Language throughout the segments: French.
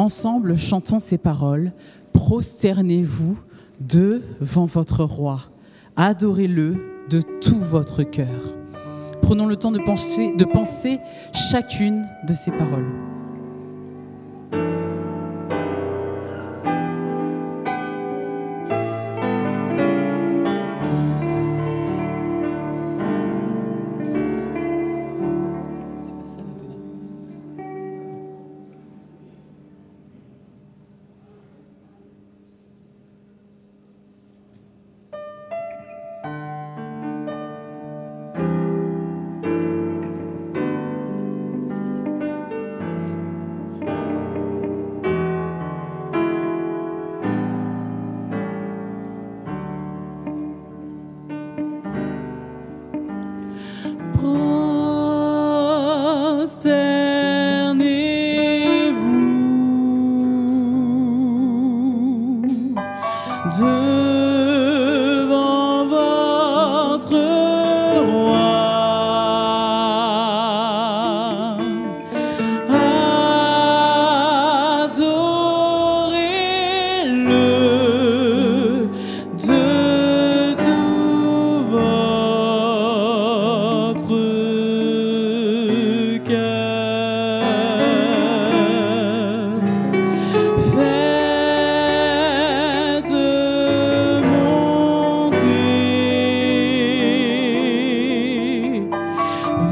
Ensemble, chantons ces paroles. Prosternez-vous devant votre roi. Adorez-le de tout votre cœur. Prenons le temps de penser chacune de ces paroles. Devant votre roi, adorez-le de tout votre cœur. Faites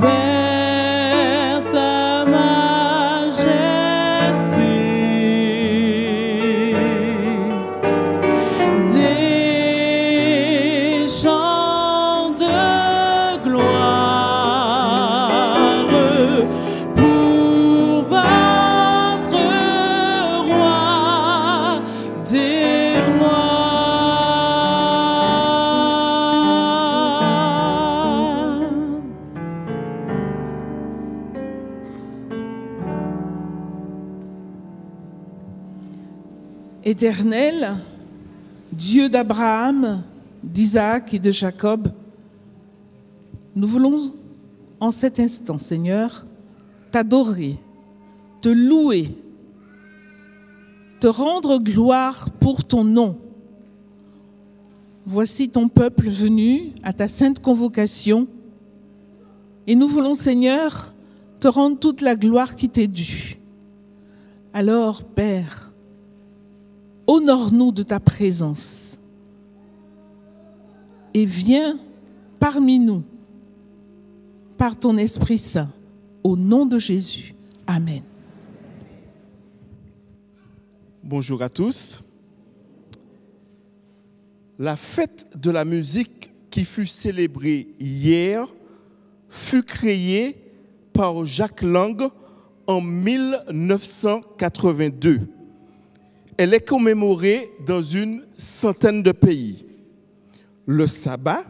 vers sa majesté des chants de gloire pour votre roi des rois. Éternel, Dieu d'Abraham, d'Isaac et de Jacob, nous voulons en cet instant, Seigneur, t'adorer, te louer, te rendre gloire pour ton nom. Voici ton peuple venu à ta sainte convocation et nous voulons, Seigneur, te rendre toute la gloire qui t'est due. Alors, Père, honore-nous de ta présence et viens parmi nous par ton Esprit Saint, au nom de Jésus. Amen. Bonjour à tous. La fête de la musique qui fut célébrée hier fut créée par Jacques Lang en 1982. Elle est commémorée dans une centaine de pays. Le sabbat,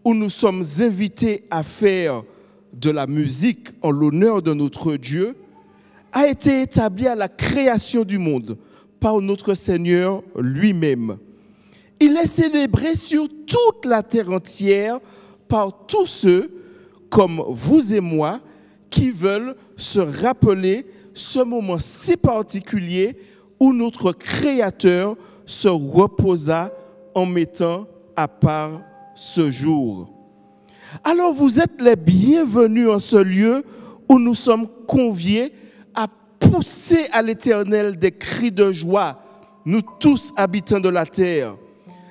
où nous sommes invités à faire de la musique en l'honneur de notre Dieu, a été établi à la création du monde par notre Seigneur lui-même. Il est célébré sur toute la terre entière par tous ceux, comme vous et moi, qui veulent se rappeler ce moment si particulier où notre Créateur se reposa en mettant à part ce jour. Alors vous êtes les bienvenus en ce lieu où nous sommes conviés à pousser à l'Éternel des cris de joie, nous tous habitants de la terre.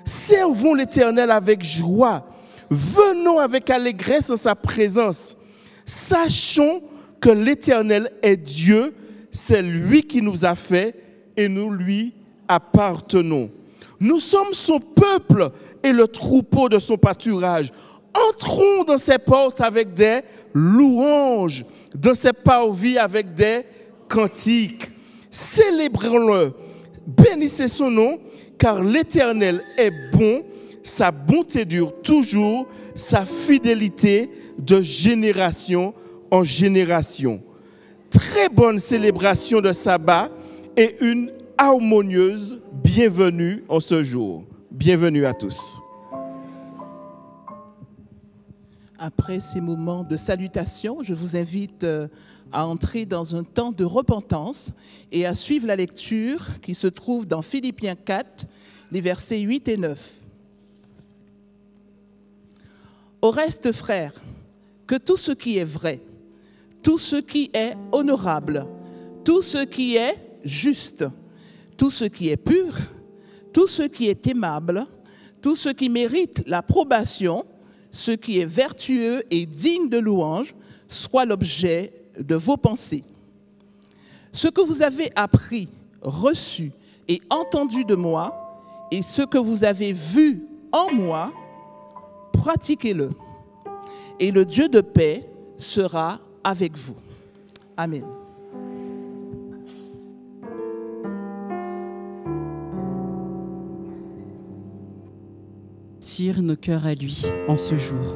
Servons l'Éternel avec joie, venons avec allégresse en sa présence. Sachons que l'Éternel est Dieu, c'est lui qui nous a fait et nous lui appartenons. Nous sommes son peuple et le troupeau de son pâturage. Entrons dans ses portes avec des louanges, dans ses parvis avec des cantiques. Célébrons-le, bénissez son nom, car l'Éternel est bon, sa bonté dure toujours, sa fidélité de génération en génération. Très bonne célébration de sabbat et une harmonieuse bienvenue en ce jour. Bienvenue à tous. Après ces moments de salutation, je vous invite à entrer dans un temps de repentance et à suivre la lecture qui se trouve dans Philippiens 4, les versets 8 et 9. Au reste, frères, que tout ce qui est vrai, tout ce qui est honorable, tout ce qui est juste, tout ce qui est pur, tout ce qui est aimable, tout ce qui mérite l'approbation, ce qui est vertueux et digne de louange, soit l'objet de vos pensées. Ce que vous avez appris, reçu et entendu de moi, et ce que vous avez vu en moi, pratiquez-le. Et le Dieu de paix sera avec vous. Amen. Tire nos cœurs à lui en ce jour.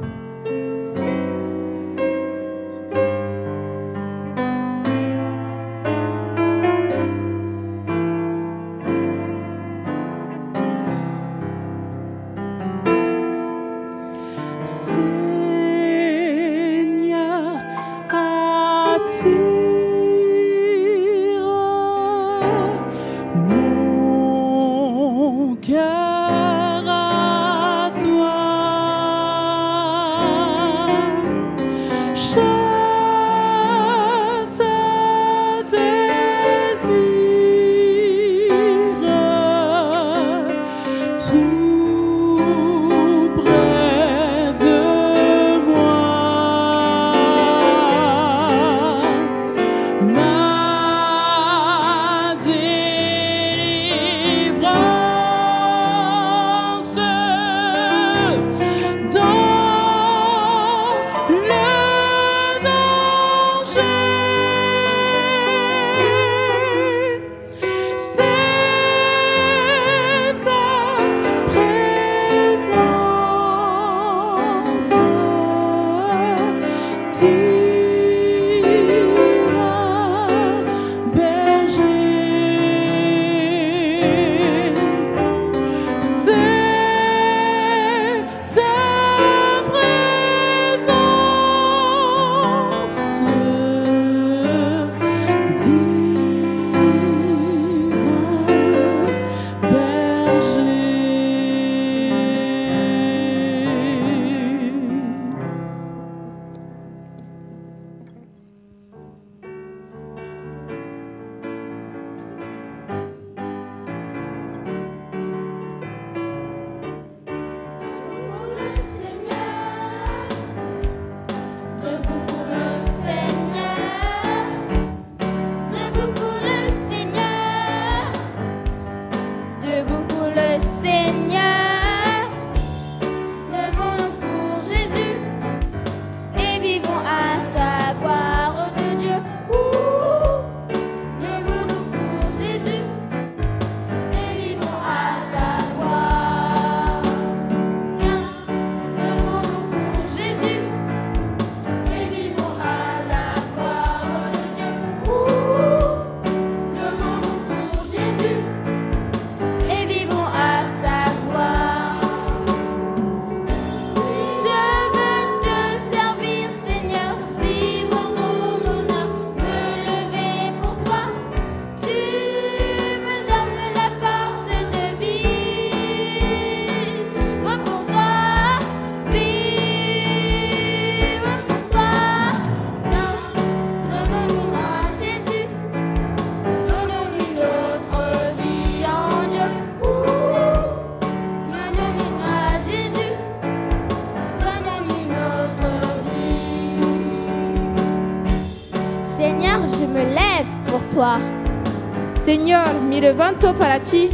Seigneur, mi levanto para ti.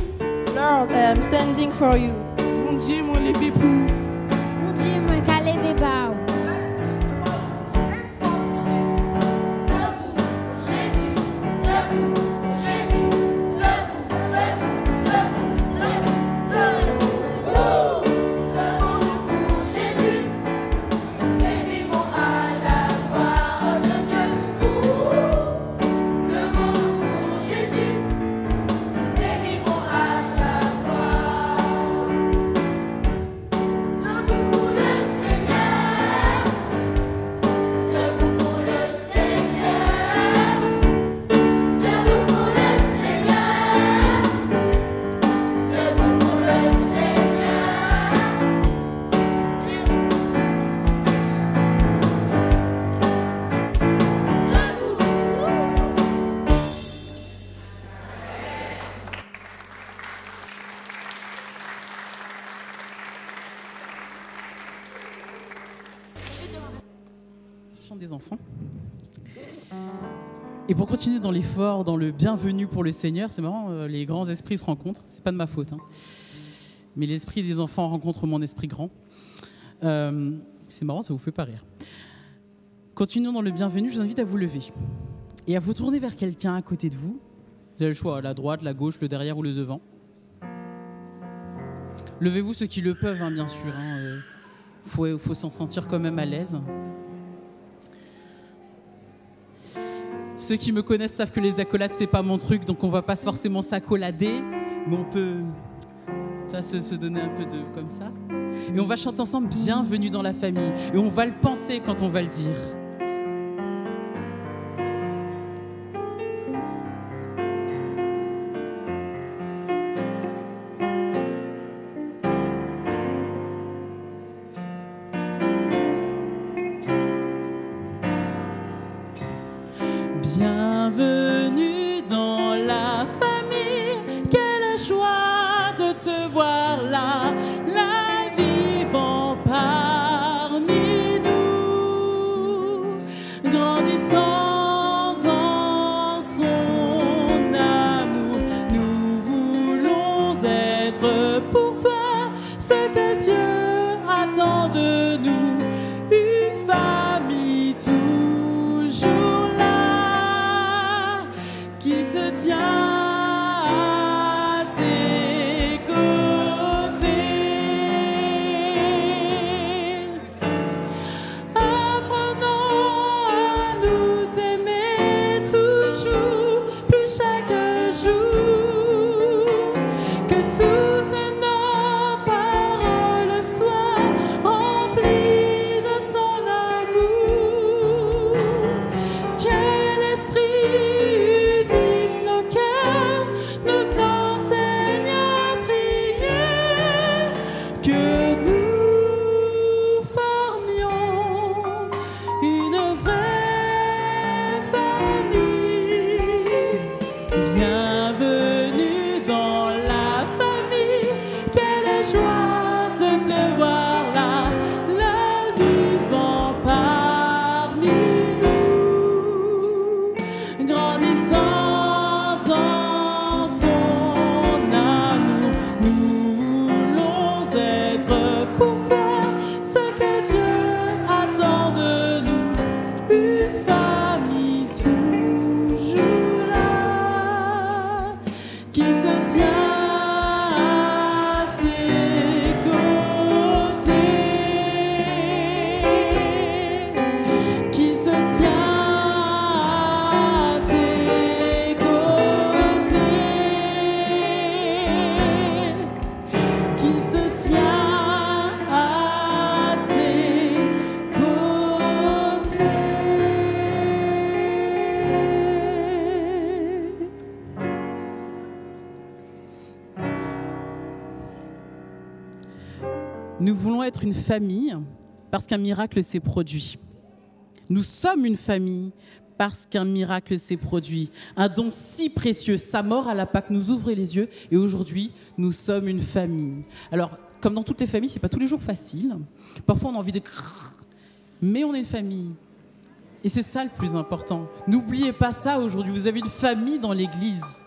Lord, I am standing for you. Mon Dieu, mon levé pour. Mon Dieu, mon calé bao. chant des enfants. Et pour continuer dans l'effort, dans le bienvenu pour le Seigneur, c'est marrant, les grands esprits se rencontrent. C'est pas de ma faute, hein. Mais l'esprit des enfants rencontre mon esprit grand. C'est marrant, ça vous fait pas rire. Continuons dans le bienvenu, je vous invite à vous lever et à vous tourner vers quelqu'un à côté de vous. Vous avez le choix, la droite, la gauche, le derrière ou le devant. Levez-vous ceux qui le peuvent, hein, bien sûr. Faut s'en sentir quand même à l'aise. Ceux qui me connaissent savent que les accolades, c'est pas mon truc, donc on va pas forcément s'accolader, mais on peut se donner un peu de comme ça. Et on va chanter ensemble Bienvenue dans la famille. Et on va le penser quand on va le dire. Bienvenue dans la famille, quelle joie de te voir là, la vivant parmi nous, grandissant dans son amour. Nous voulons être pour toi ce que Dieu attend de nous, une famille toujours là, qui se tient à tes côtés. Apprenons à nous aimer toujours, plus chaque jour, que toutes nos paroles soient remplies de son amour. Que l'Esprit unisse nos cœurs, nous enseigne à prier, que nous formions une vraie famille. Bienvenue dans la famille, quelle joie de te voir là, la vivant parmi nous, grandissant dans son amour. Nous voulons être pour toi ce que Dieu attend de nous, une famille toujours là, qui se tient à ses côtés, qui se tient à tes côtés, qui se tient à tes côtés. Nous voulons être une famille parce qu'un miracle s'est produit. Nous sommes une famille parce qu'un miracle s'est produit. Un don si précieux, sa mort à la Pâque nous ouvre les yeux et aujourd'hui, nous sommes une famille. Alors, comme dans toutes les familles, c'est pas tous les jours facile. Parfois, on a envie de... Mais on est une famille. Et c'est ça le plus important. N'oubliez pas ça aujourd'hui. Vous avez une famille dans l'Église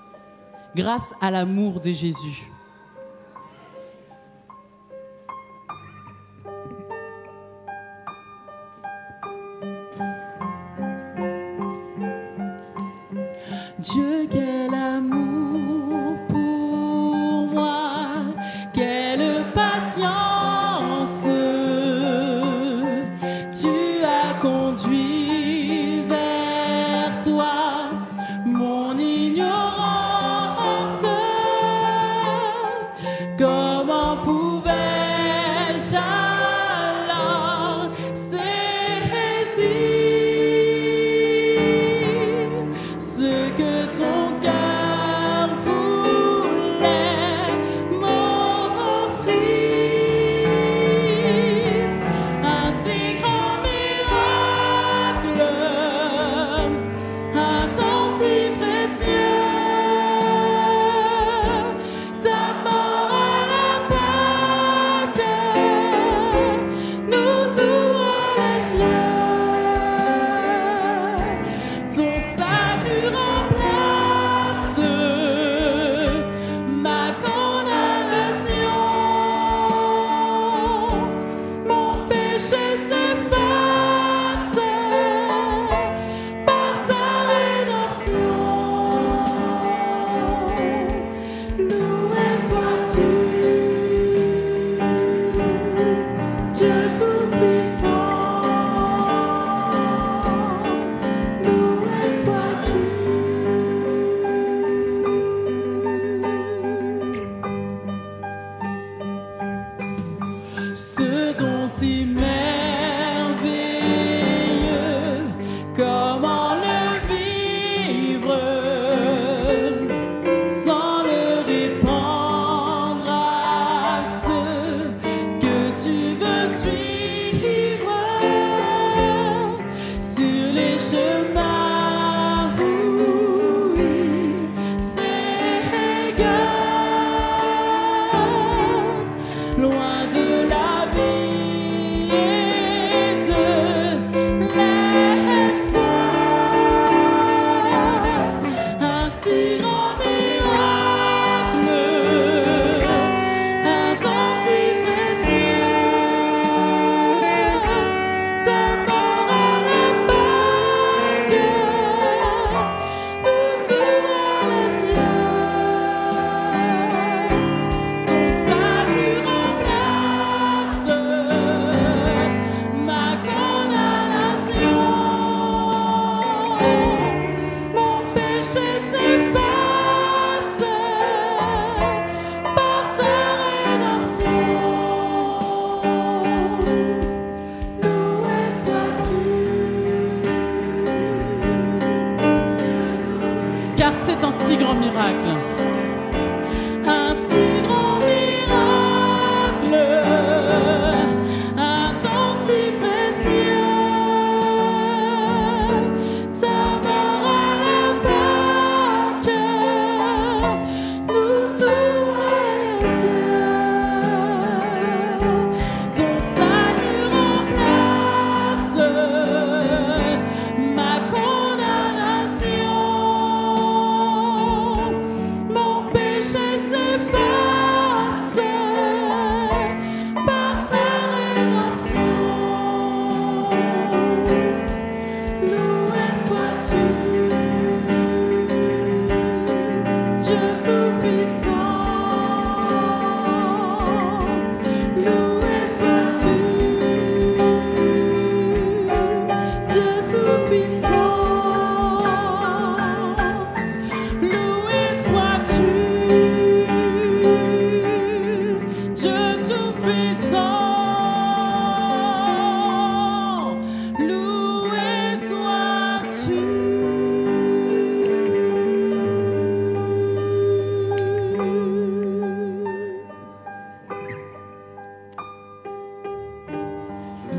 grâce à l'amour de Jésus. Dieu, quel amour pour moi, quelle patience tu as conduit vers toi, mon ignorance. Comment pouvais-je alors saisir ce que ton si grand miracle. Un si grand miracle, un don si précieux. Ta mort à la Pâque nous ouvre les yeux. Ton salut remplace ma condamnation. Mon péché s'efface par ta rédemption. Loué sois-tu, Dieu Tout-Puissant. Loué sois-tu, Dieu Tout-Puissant. Loué sois-tu, Dieu Tout-Puissant. Loué sois-tu.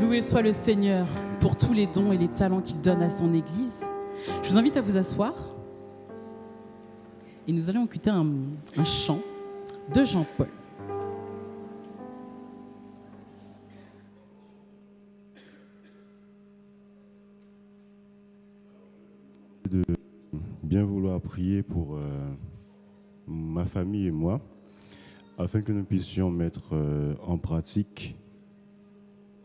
Loué soit le Seigneur pour tous les dons et les talents qu'il donne à son Église. Je vous invite à vous asseoir et nous allons écouter un chant de Jean-Paul. De bien vouloir prier pour ma famille et moi, afin que nous puissions mettre en pratique.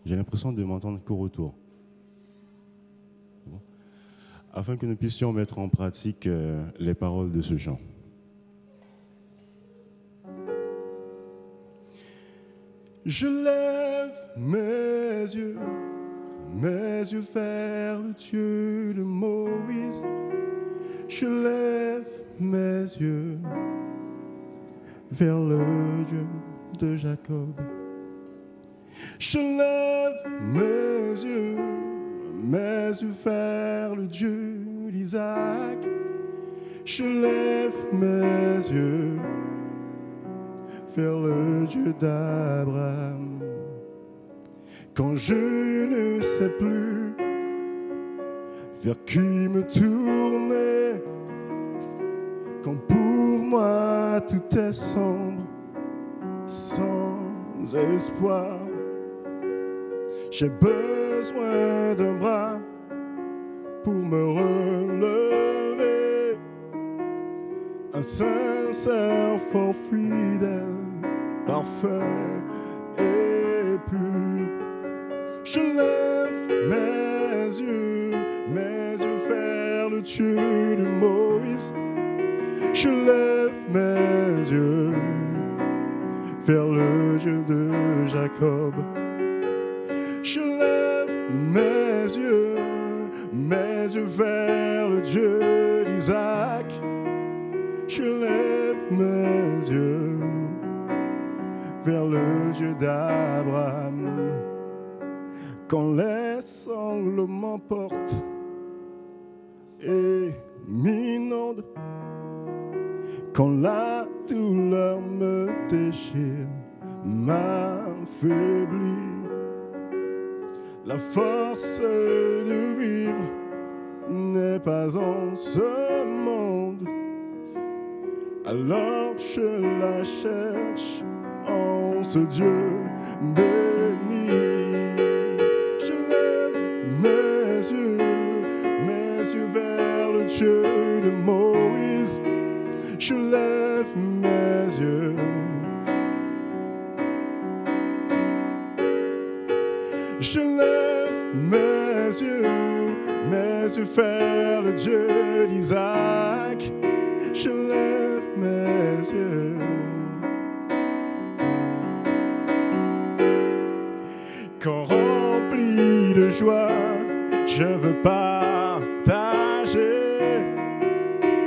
J'ai l'impression de m'entendre qu'au retour. Bon. Afin que nous puissions mettre en pratique les paroles de ce chant. Je lève mes yeux vers le Dieu de Moïse. Je lève mes yeux vers le Dieu de Jacob. Je lève mes yeux vers le Dieu d'Isaac. Je lève mes yeux vers le Dieu d'Abraham. Quand je ne sais plus vers qui me tourner, quand pour moi tout est sombre, sans espoir, j'ai besoin d'un bras pour me relever, un sincère, fort fidèle, parfait et pur. Je lève mes yeux vers le Dieu de Moïse. Je lève mes yeux vers le Dieu de Jacob. Je lève mes yeux vers le Dieu d'Isaac. Je lève mes yeux vers le Dieu d'Abraham. Quand les sanglots m'emportent et m'inondent, quand la douleur me déchire, m'affaiblit, la force de vivre n'est pas en ce monde. Alors je la cherche en ce Dieu béni. Je lève mes yeux vers le Dieu de Moïse. Je lève mes yeux. Je lève mes yeux vers le Dieu d'Isaac. Je lève mes yeux. Quand rempli de joie, je veux partager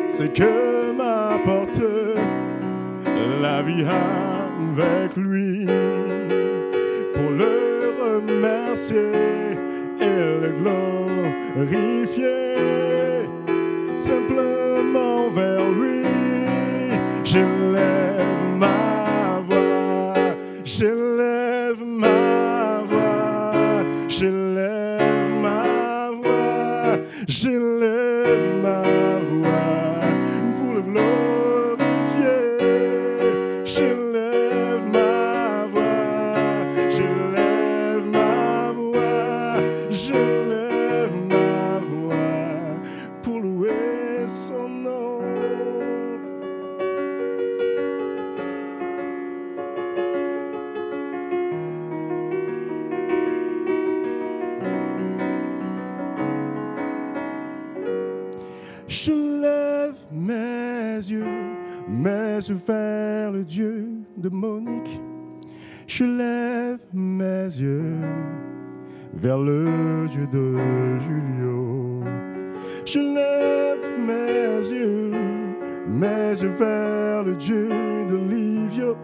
ce que m'apporte la vie avec lui, pour le remercier et le glorifier, simplement vers lui. J'élève ma voix pour le glorifier. J'élève ma voix, j'élève ma voix, j'élève ma voix pour louer son nom. Je lève mes yeux vers le Dieu de Monique. Je lève mes yeux vers le Dieu de Julio. Je lève mes yeux vers le Dieu d'Olivio.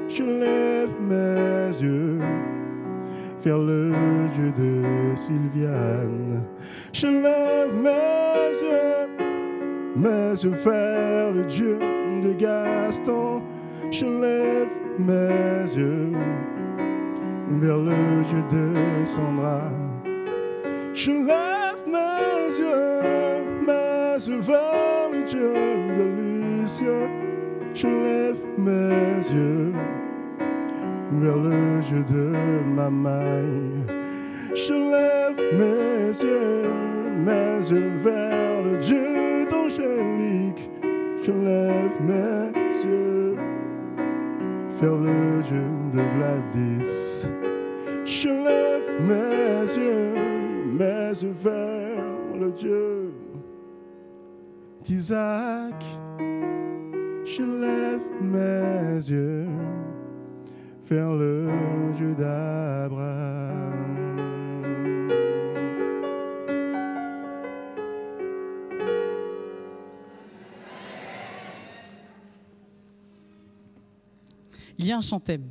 Je lève mes yeux vers le Dieu de Sylviane. Je lève mes yeux vers le Dieu de Gaston. Je lève mes yeux vers le Dieu de Sandra. Je lève mes yeux vers le Dieu de Lucia. Je lève mes yeux vers le Dieu de Mamaï. Je lève mes yeux vers le Dieu d'Angélique. Je lève mes yeux vers le Dieu de Gladys. Je lève mes yeux vers le Dieu d'Isaac. Je lève mes yeux vers le Dieu d'Abraham. Il y a un chant-thème,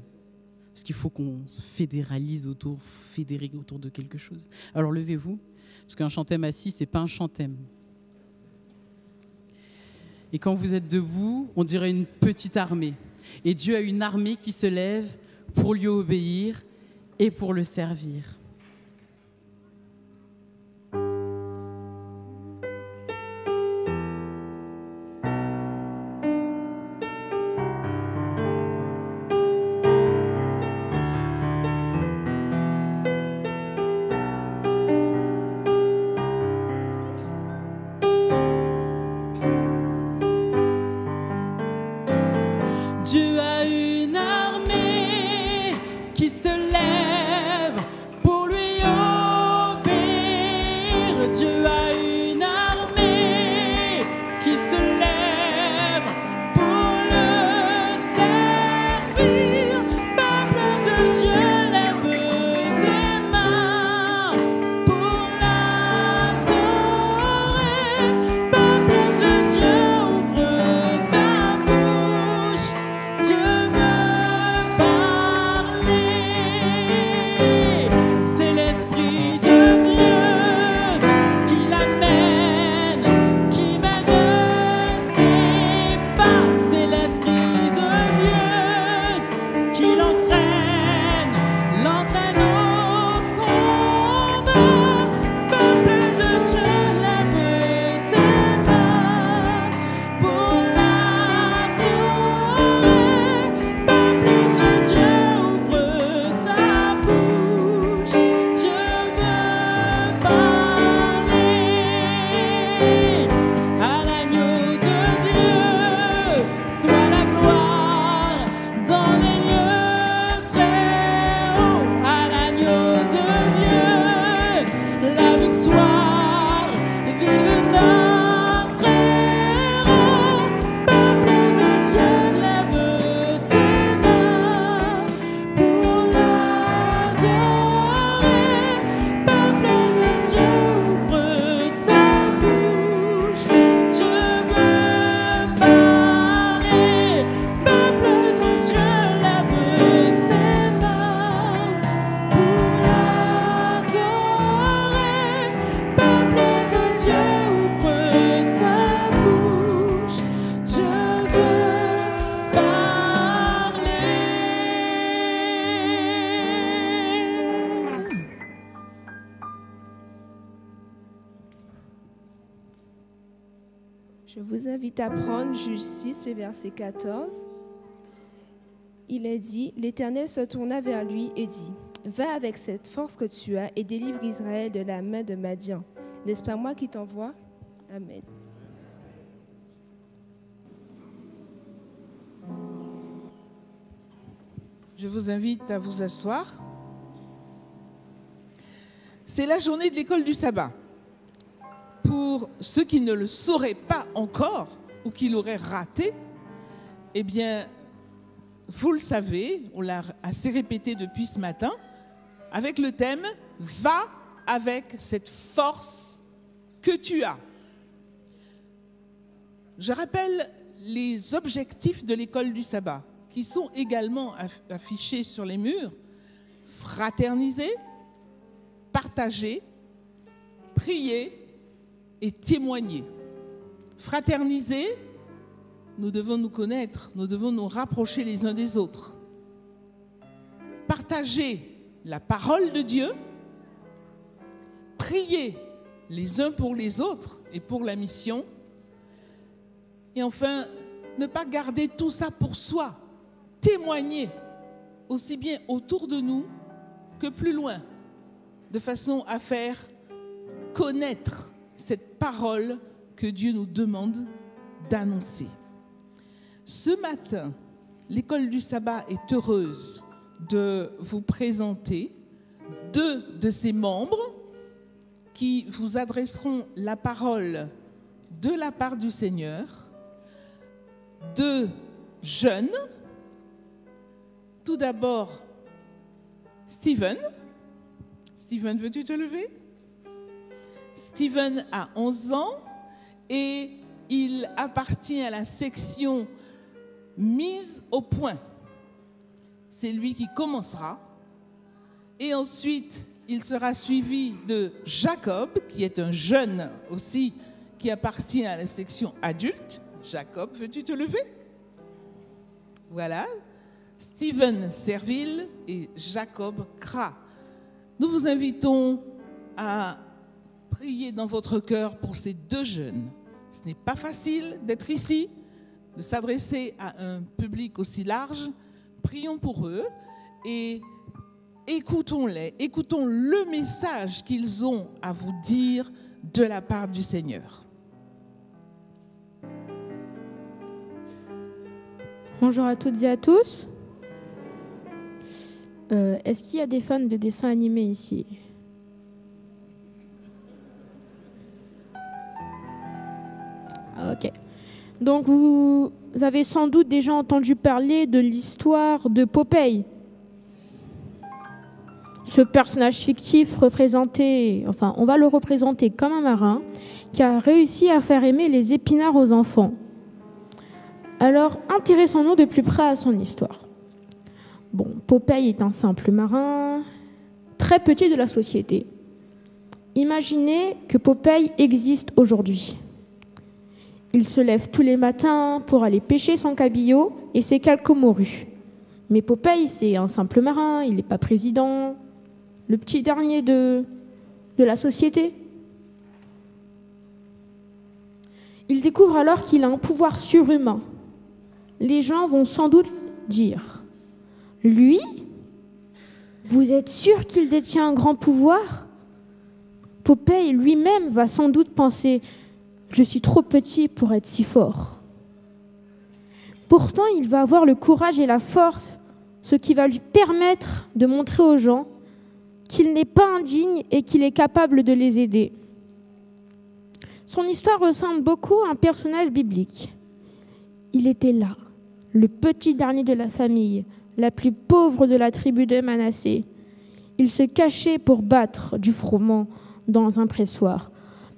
parce qu'il faut qu'on se fédéralise autour de quelque chose. Alors levez-vous, parce qu'un chant-thème assis, c'est pas un chant-thème. Et quand vous êtes debout, on dirait une petite armée. Et Dieu a une armée qui se lève pour lui obéir et pour le servir. Dieu a une armée qui se lève pour lui obéir. Dieu a une armée qui se lève pour le servir. Peuple de Dieu, lève tes mains pour l'adorer. Peuple de Dieu, ouvre ta bouche. Dieu veut parler. C'est l'Esprit de Dieu qui l'a Je vous invite à prendre Juge 6, le verset 14. Il est dit, l'Éternel se tourna vers lui et dit, « Va avec cette force que tu as et délivre Israël de la main de Madian. N'est-ce pas moi qui t'envoie? Amen. » Je vous invite à vous asseoir. C'est la journée de l'école du sabbat. Pour ceux qui ne le sauraient pas encore ou qui l'auraient raté, eh bien, vous le savez, on l'a assez répété depuis ce matin, avec le thème « Va avec cette force que tu as ». Je rappelle les objectifs de l'école du sabbat, qui sont également affichés sur les murs. Fraterniser, partager, prier et témoigner. Fraterniser, nous devons nous connaître, nous devons nous rapprocher les uns des autres. Partager la parole de Dieu, prier les uns pour les autres et pour la mission. Et enfin, ne pas garder tout ça pour soi. Témoigner aussi bien autour de nous que plus loin, de façon à faire connaître cette parole que Dieu nous demande d'annoncer. Ce matin, l'école du sabbat est heureuse de vous présenter 2 de ses membres qui vous adresseront la parole de la part du Seigneur, 2 jeunes. Tout d'abord, Steven. Steven, veux-tu te lever? Steven a 11 ans et il appartient à la section mise au point. C'est lui qui commencera. Et ensuite, il sera suivi de Jacob, qui est un jeune aussi, qui appartient à la section adulte. Jacob, veux-tu te lever? Voilà. Steven Serville et Jacob Kra. Nous vous invitons à prier dans votre cœur pour ces 2 jeunes. Ce n'est pas facile d'être ici, de s'adresser à un public aussi large. Prions pour eux et écoutons-les, écoutons le message qu'ils ont à vous dire de la part du Seigneur. Bonjour à toutes et à tous. Est-ce qu'il y a des fans de dessins animés ici? Ok. Donc vous avez sans doute déjà entendu parler de l'histoire de Popeye. Ce personnage fictif on va le représenter comme un marin qui a réussi à faire aimer les épinards aux enfants. Alors, intéressons-nous de plus près à son histoire. Bon, Popeye est un simple marin, très petit de la société. Imaginez que Popeye existe aujourd'hui. Il se lève tous les matins pour aller pêcher son cabillaud et ses quelques morues. Mais Popeye, c'est un simple marin, il n'est pas président, le petit dernier de la société. Il découvre alors qu'il a un pouvoir surhumain. Les gens vont sans doute dire « Lui, vous êtes sûr qu'il détient un grand pouvoir ?» Popeye lui-même va sans doute penser « Je suis trop petit pour être si fort. » Pourtant, il va avoir le courage et la force, ce qui va lui permettre de montrer aux gens qu'il n'est pas indigne et qu'il est capable de les aider. Son histoire ressemble beaucoup à un personnage biblique. Il était là, le petit dernier de la famille, la plus pauvre de la tribu de Manassé. Il se cachait pour battre du froment dans un pressoir.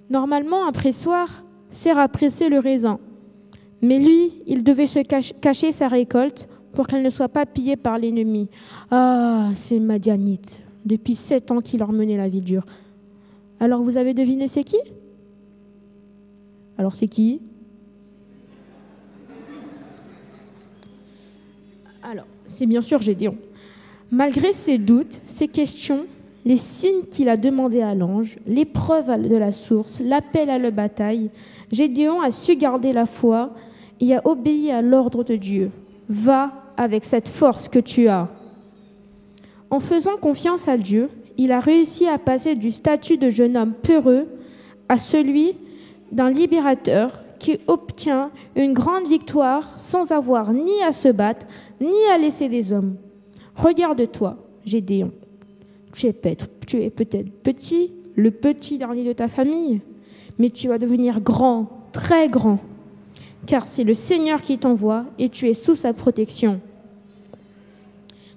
Normalement, un pressoir sert à presser le raisin. Mais lui, il devait se cacher sa récolte pour qu'elle ne soit pas pillée par l'ennemi. Ah, ces Madianites, depuis 7 ans qu'il leur menait la vie dure. Alors, vous avez deviné c'est qui? Alors, c'est qui? Alors, c'est bien sûr Gédéon. Malgré ses doutes, ses questions, les signes qu'il a demandés à l'ange, l'épreuve de la source, l'appel à la bataille, Gédéon a su garder la foi et a obéi à l'ordre de Dieu. Va avec cette force que tu as. En faisant confiance à Dieu, il a réussi à passer du statut de jeune homme peureux à celui d'un libérateur qui obtient une grande victoire sans avoir ni à se battre, ni à laisser des hommes. Regarde-toi, Gédéon. Tu es peut-être petit, le petit dernier de ta famille, mais tu vas devenir grand, très grand, car c'est le Seigneur qui t'envoie et tu es sous sa protection.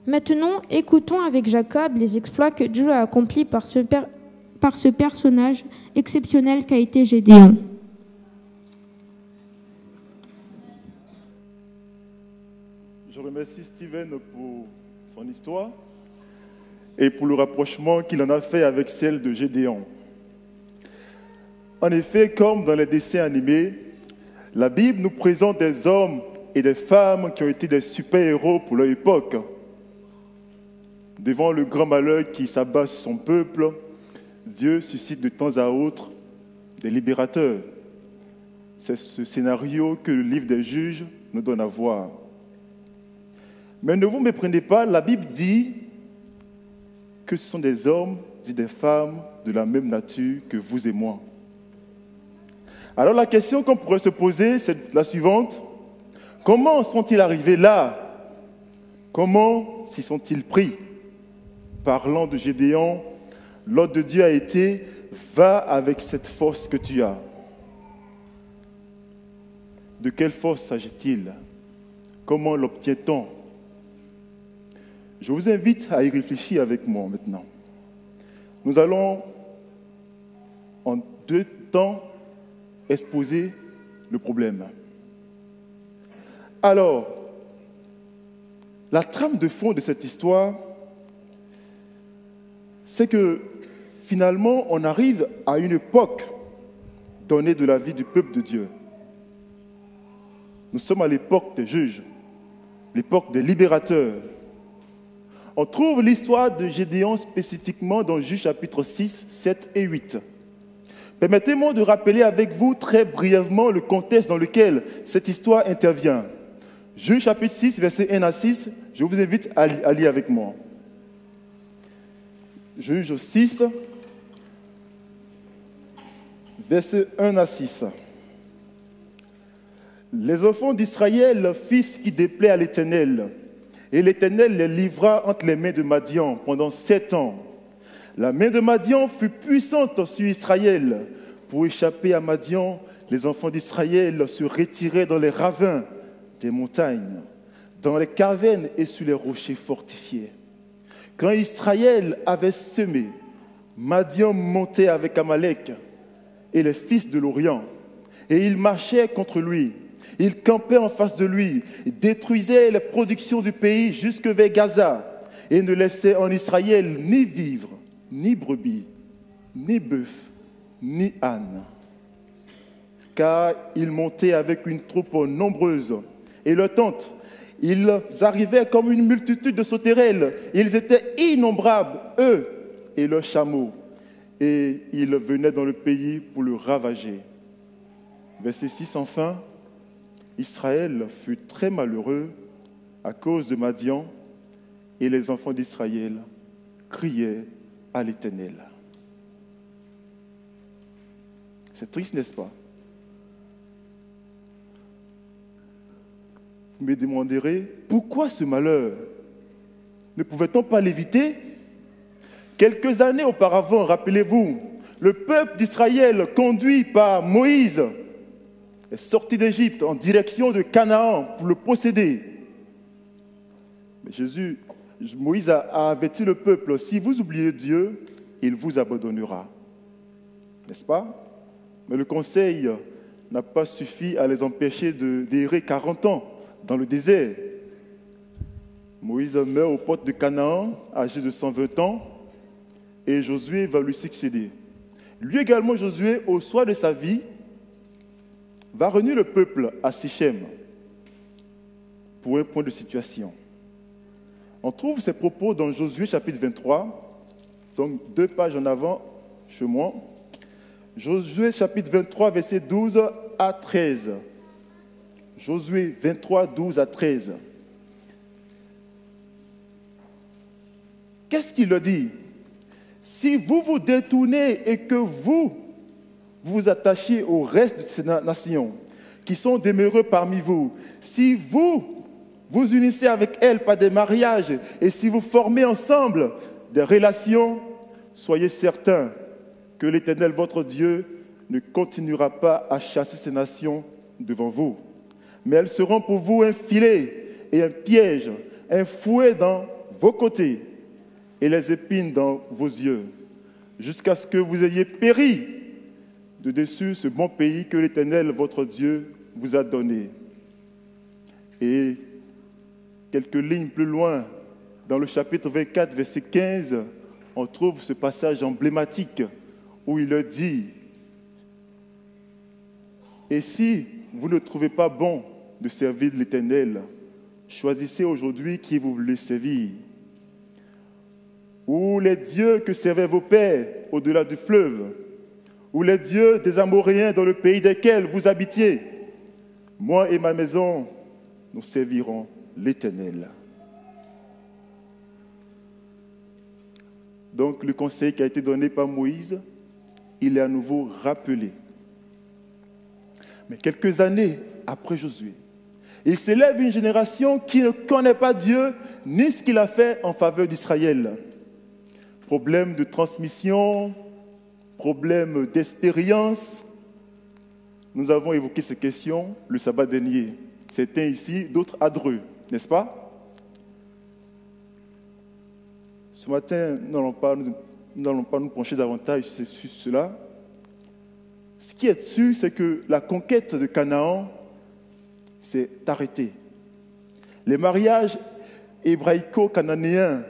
Maintenant, écoutons avec Jacob les exploits que Dieu a accomplis par ce personnage exceptionnel qu'a été Gédéon. Je remercie Steven pour son histoire et pour le rapprochement qu'il en a fait avec celle de Gédéon. En effet, comme dans les dessins animés, la Bible nous présente des hommes et des femmes qui ont été des super-héros pour leur époque. Devant le grand malheur qui s'abat sur son peuple, Dieu suscite de temps à autre des libérateurs. C'est ce scénario que le livre des Juges nous donne à voir. Mais ne vous méprenez pas, la Bible dit que ce sont des hommes et des femmes de la même nature que vous et moi. Alors la question qu'on pourrait se poser, c'est la suivante. Comment sont-ils arrivés là? Comment s'y sont-ils pris? Parlant de Gédéon, l'ordre de Dieu a été « Va avec cette force que tu as ». De quelle force s'agit-il? Comment l'obtient-on? Je vous invite à y réfléchir avec moi maintenant. Nous allons en 2 temps exposer le problème. Alors, la trame de fond de cette histoire, c'est que finalement, on arrive à une époque donnée de la vie du peuple de Dieu. Nous sommes à l'époque des juges, l'époque des libérateurs. On trouve l'histoire de Gédéon spécifiquement dans Juges chapitre 6, 7 et 8. Permettez-moi de rappeler avec vous très brièvement le contexte dans lequel cette histoire intervient. Juges chapitre 6, versets 1 à 6, je vous invite à lire avec moi. Juges 6, versets 1 à 6. Les enfants d'Israël firent ce qui déplaît à l'Éternel, et l'Éternel les livra entre les mains de Madian pendant 7 ans. La main de Madian fut puissante sur Israël. Pour échapper à Madian, les enfants d'Israël se retiraient dans les ravins des montagnes, dans les cavernes et sur les rochers fortifiés. Quand Israël avait semé, Madian montait avec Amalek et les fils de l'Orient, et ils marchaient contre lui. Ils campaient en face de lui, détruisaient les productions du pays jusque vers Gaza, et ne laissaient en Israël ni vivre, ni brebis, ni bœuf, ni âne. Car ils montaient avec une troupe nombreuse, et leurs tentes, ils arrivaient comme une multitude de sauterelles. Ils étaient innombrables, eux et leurs chameaux, et ils venaient dans le pays pour le ravager. Verset 6, enfin, Israël fut très malheureux à cause de Madian, et les enfants d'Israël criaient à l'Éternel. C'est triste, n'est-ce pas? Vous me demanderez, pourquoi ce malheur? Ne pouvait-on pas l'éviter? Quelques années auparavant, rappelez-vous, le peuple d'Israël, conduit par Moïse, est sorti d'Égypte en direction de Canaan pour le posséder. Mais Moïse a averti le peuple, si vous oubliez Dieu, il vous abandonnera. N'est-ce pas? Mais le conseil n'a pas suffi à les empêcher d'errer 40 ans dans le désert. Moïse meurt aux portes de Canaan, âgé de 120 ans, et Josué va lui succéder. Lui également, Josué, au soir de sa vie, va réunir le peuple à Sichem pour un point de situation. On trouve ces propos dans Josué chapitre 23, Donc 2 pages en avant, chez moi. Josué chapitre 23, versets 12 à 13. Josué 23, 12 à 13. Qu'est-ce qu'il leur dit? Si vous vous détournez et que vous vous attachez au reste de ces nations qui sont demeurées parmi vous, si vous vous unissez avec elles par des mariages et si vous formez ensemble des relations, soyez certains que l'Éternel, votre Dieu, ne continuera pas à chasser ces nations devant vous. Mais elles seront pour vous un filet et un piège, un fouet dans vos côtés et les épines dans vos yeux, jusqu'à ce que vous ayez péri de dessus ce bon pays que l'Éternel, votre Dieu, vous a donné. Et quelques lignes plus loin, dans le chapitre 24, verset 15, on trouve ce passage emblématique où il leur dit « Et si vous ne trouvez pas bon de servir l'Éternel, choisissez aujourd'hui qui vous voulez servir. Ou les dieux que servaient vos pères au-delà du fleuve, ou les dieux des Amoréens dans le pays desquels vous habitiez. Moi et ma maison, nous servirons l'Éternel. » Donc le conseil qui a été donné par Moïse, il est à nouveau rappelé. Mais quelques années après Josué, il s'élève une génération qui ne connaît pas Dieu ni ce qu'il a fait en faveur d'Israël. Problème de transmission, problème d'expérience. Nous avons évoqué ces questions le sabbat dernier. Certains ici, d'autres à Dreux, n'est-ce pas? Ce matin, nous n'allons pas nous pencher davantage sur cela. Ce qui est sûr, c'est que la conquête de Canaan s'est arrêtée. Les mariages hébraïco-cananéens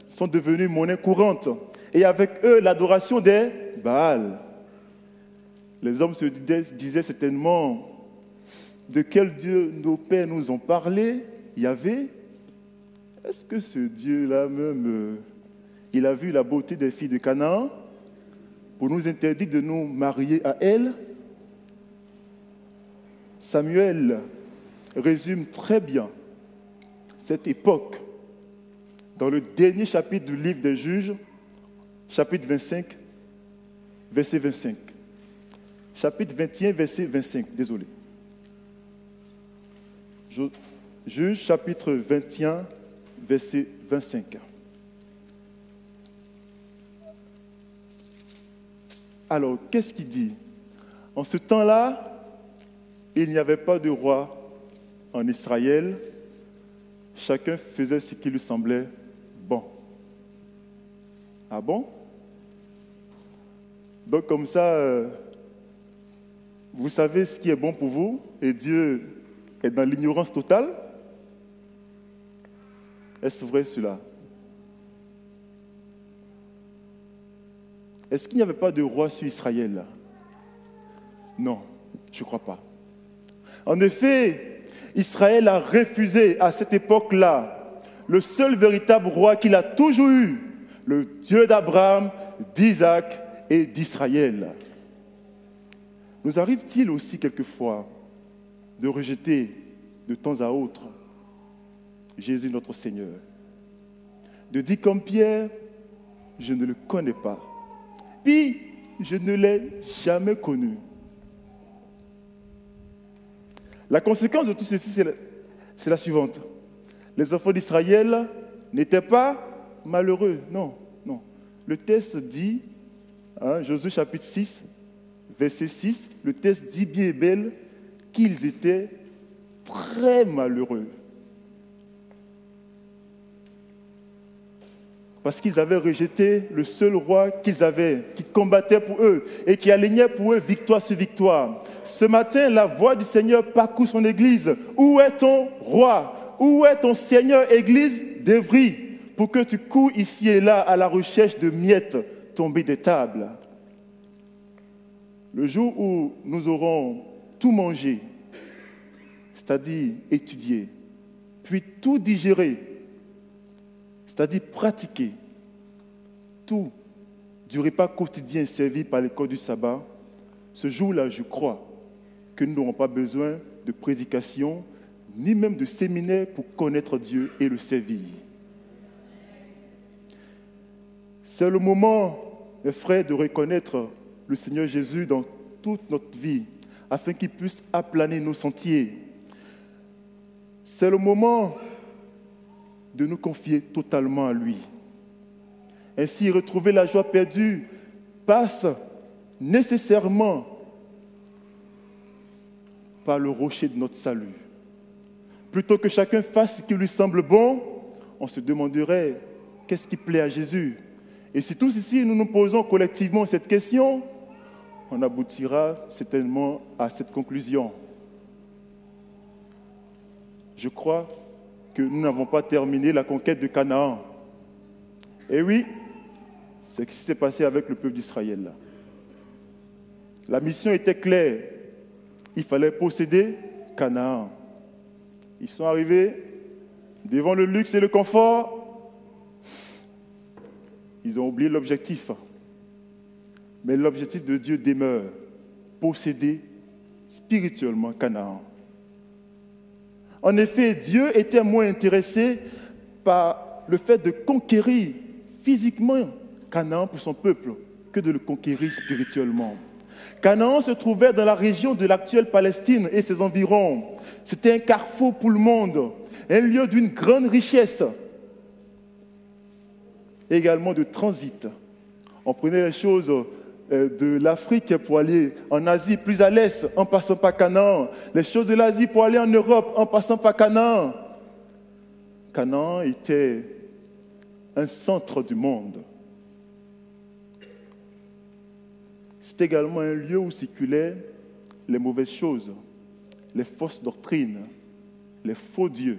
sont devenus monnaie courante, et avec eux, l'adoration des Baals. Les hommes se disaient certainement, de quel Dieu nos pères nous ont parlé, Yahvé? Est-ce que ce Dieu-là même, il a vu la beauté des filles de Canaan pour nous interdire de nous marier à elles? Samuel résume très bien cette époque dans le dernier chapitre du livre des Juges, chapitre 25, verset 25. Chapitre 21, verset 25, désolé. Juges, chapitre 21, verset 25. Alors, qu'est-ce qu'il dit? En ce temps-là, il n'y avait pas de roi en Israël. Chacun faisait ce qui lui semblait bon. Ah bon? Donc comme ça, vous savez ce qui est bon pour vous et Dieu est dans l'ignorance totale? Est-ce vrai cela? Est-ce qu'il n'y avait pas de roi sur Israël? Non, je ne crois pas. En effet, Israël a refusé à cette époque-là le seul véritable roi qu'il a toujours eu, le Dieu d'Abraham, d'Isaac et d'Israël. Nous arrive-t-il aussi quelquefois de rejeter de temps à autre Jésus notre Seigneur, de dire comme Pierre, je ne le connais pas, puis je ne l'ai jamais connu. La conséquence de tout ceci, c'est la suivante. Les enfants d'Israël n'étaient pas malheureux, non, non. Le texte dit, Josué chapitre 6, verset 6, le texte dit bien et belle qu'ils étaient très malheureux. Parce qu'ils avaient rejeté le seul roi qu'ils avaient, qui combattait pour eux et qui alignait pour eux victoire sur victoire. Ce matin, la voix du Seigneur parcourt son église. Où est ton roi? Où est ton Seigneur, église d'Évry, pour que tu cours ici et là à la recherche de miettes tombées des tables? Le jour où nous aurons tout mangé, c'est-à-dire étudié, puis tout digéré, c'est-à-dire pratiquer, tout du repas quotidien servi par l'école du sabbat, ce jour-là, je crois que nous n'aurons pas besoin de prédication, ni même de séminaire pour connaître Dieu et le servir. C'est le moment, mes frères, de reconnaître le Seigneur Jésus dans toute notre vie, afin qu'il puisse aplaner nos sentiers. C'est le moment de nous confier totalement à lui. Ainsi, retrouver la joie perdue passe nécessairement par le rocher de notre salut. Plutôt que chacun fasse ce qui lui semble bon, on se demanderait qu'est-ce qui plaît à Jésus. Et si tous ici nous nous posons collectivement cette question, on aboutira certainement à cette conclusion. Je crois que nous n'avons pas terminé la conquête de Canaan. Et oui, c'est ce qui s'est passé avec le peuple d'Israël. La mission était claire. Il fallait posséder Canaan. Ils sont arrivés devant le luxe et le confort. Ils ont oublié l'objectif. Mais l'objectif de Dieu demeure, posséder spirituellement Canaan. En effet, Dieu était moins intéressé par le fait de conquérir physiquement Canaan pour son peuple que de le conquérir spirituellement. Canaan se trouvait dans la région de l'actuelle Palestine et ses environs. C'était un carrefour pour le monde, un lieu d'une grande richesse, et également de transit. On prenait les choses de l'Afrique pour aller en Asie, plus à l'est, en passant par Canaan. Les choses de l'Asie pour aller en Europe, en passant par Canaan. Canaan était un centre du monde. C'est également un lieu où circulaient les mauvaises choses, les fausses doctrines, les faux dieux.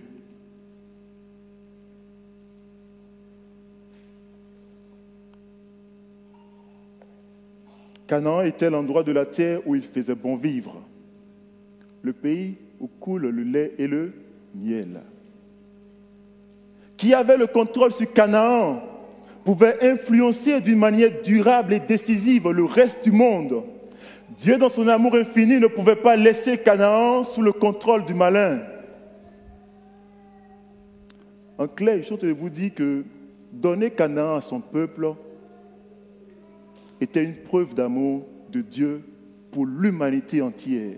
Canaan était l'endroit de la terre où il faisait bon vivre, le pays où coule le lait et le miel. Qui avait le contrôle sur Canaan pouvait influencer d'une manière durable et décisive le reste du monde. Dieu, dans son amour infini, ne pouvait pas laisser Canaan sous le contrôle du malin. En clair, je vous dis que donner Canaan à son peuple était une preuve d'amour de Dieu pour l'humanité entière.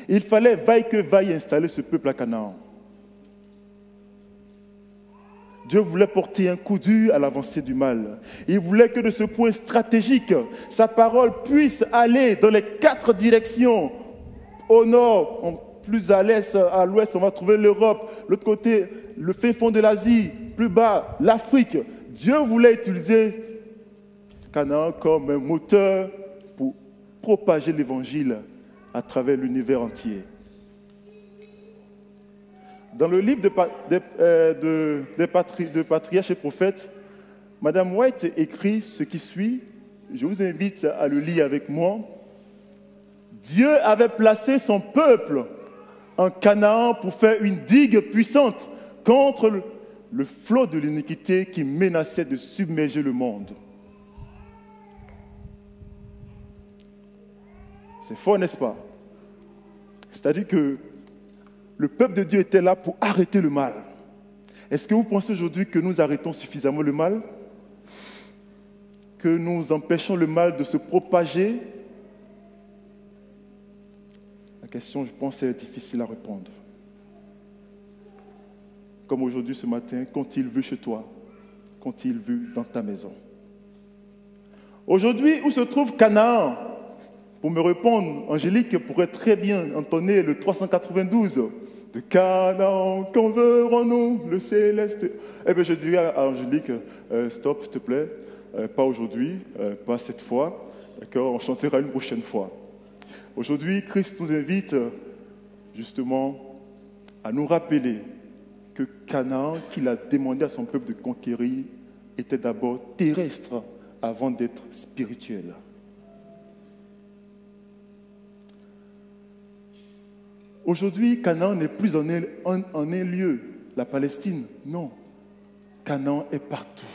Il fallait vaille que vaille installer ce peuple à Canaan. Dieu voulait porter un coup dur à l'avancée du mal. Il voulait que de ce point stratégique, sa parole puisse aller dans les 4 directions. Au nord, plus à l'est, à l'ouest, on va trouver l'Europe. L'autre côté, le fin fond de l'Asie. Plus bas, l'Afrique. Dieu voulait utiliser Canaan comme un moteur pour propager l'évangile à travers l'univers entier. Dans le livre de Patriarches et Prophètes, Madame White écrit ce qui suit. Je vous invite à le lire avec moi. Dieu avait placé son peuple en Canaan pour faire une digue puissante contre le flot de l'iniquité qui menaçait de submerger le monde. C'est fort, n'est-ce pas? C'est-à-dire que le peuple de Dieu était là pour arrêter le mal. Est-ce que vous pensez aujourd'hui que nous arrêtons suffisamment le mal? Que nous empêchons le mal de se propager? La question, je pense, est difficile à répondre. Comme aujourd'hui, ce matin, qu'ont-ils vu chez toi? Qu'ont-ils vu dans ta maison? Aujourd'hui, où se trouve Canaan? Pour me répondre, Angélique pourrait très bien entonner le 392. De Canaan, qu'enverrons-nous le céleste? Eh bien, je dirais à Angélique, stop, s'il te plaît, pas aujourd'hui, pas cette fois, d'accord, on chantera une prochaine fois. Aujourd'hui, Christ nous invite justement à nous rappeler que Canaan, qu'il a demandé à son peuple de conquérir, était d'abord terrestre avant d'être spirituel. Aujourd'hui, Canaan n'est plus en un lieu, la Palestine, non. Canaan est partout.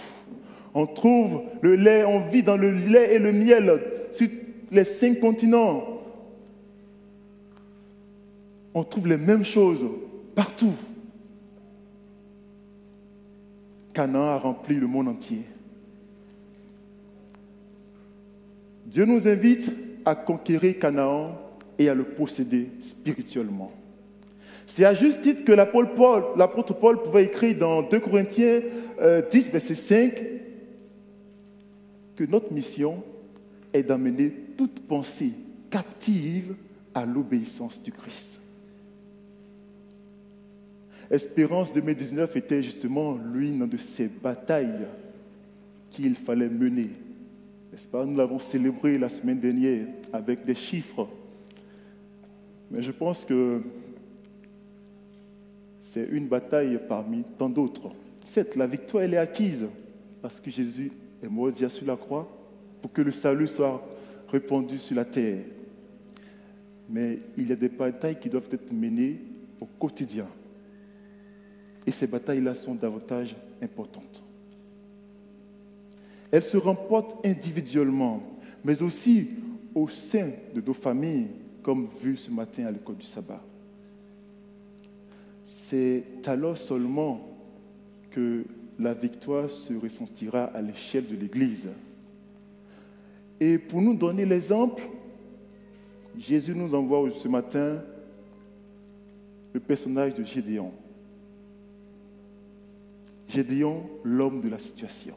On trouve le lait, on vit dans le lait et le miel sur les 5 continents. On trouve les mêmes choses partout. Canaan a rempli le monde entier. Dieu nous invite à conquérir Canaan et à le posséder spirituellement. C'est à juste titre que l'apôtre Paul pouvait écrire dans 2 Corinthiens 10, verset 5, que notre mission est d'amener toute pensée captive à l'obéissance du Christ. Espérance 2019 était justement l'une de ces batailles qu'il fallait mener. N'est-ce pas? Nous l'avons célébré la semaine dernière avec des chiffres. Mais je pense que c'est une bataille parmi tant d'autres. Certes, la victoire, elle est acquise parce que Jésus est mort déjà sur la croix pour que le salut soit répandu sur la terre. Mais il y a des batailles qui doivent être menées au quotidien. Et ces batailles-là sont davantage importantes. Elles se remportent individuellement, mais aussi au sein de nos familles, comme vu ce matin à l'école du sabbat. C'est alors seulement que la victoire se ressentira à l'échelle de l'Église. Et pour nous donner l'exemple, Jésus nous envoie ce matin le personnage de Gédéon. Gédéon, l'homme de la situation.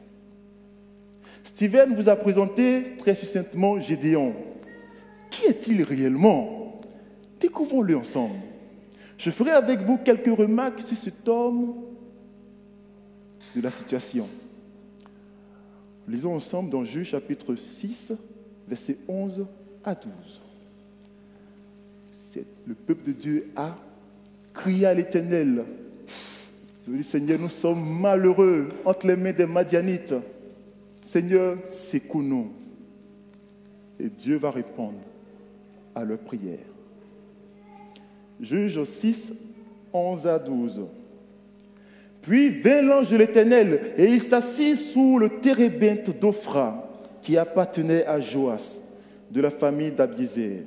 Steven vous a présenté très succinctement Gédéon. Qui est-il réellement? Découvrons-le ensemble. Je ferai avec vous quelques remarques sur cet homme de la situation. Lisons ensemble dans Juge chapitre 6, versets 11 à 12. Le peuple de Dieu a crié à l'Éternel. Ils ont dit, Seigneur, nous sommes malheureux entre les mains des Madianites. Seigneur, secoue-nous. Et Dieu va répondre à leur prière. Juge 6, 11 à 12. Puis vint l'ange de l'Éternel, et il s'assit sous le térébinthe d'Ophra, qui appartenait à Joas, de la famille d'Abiézer.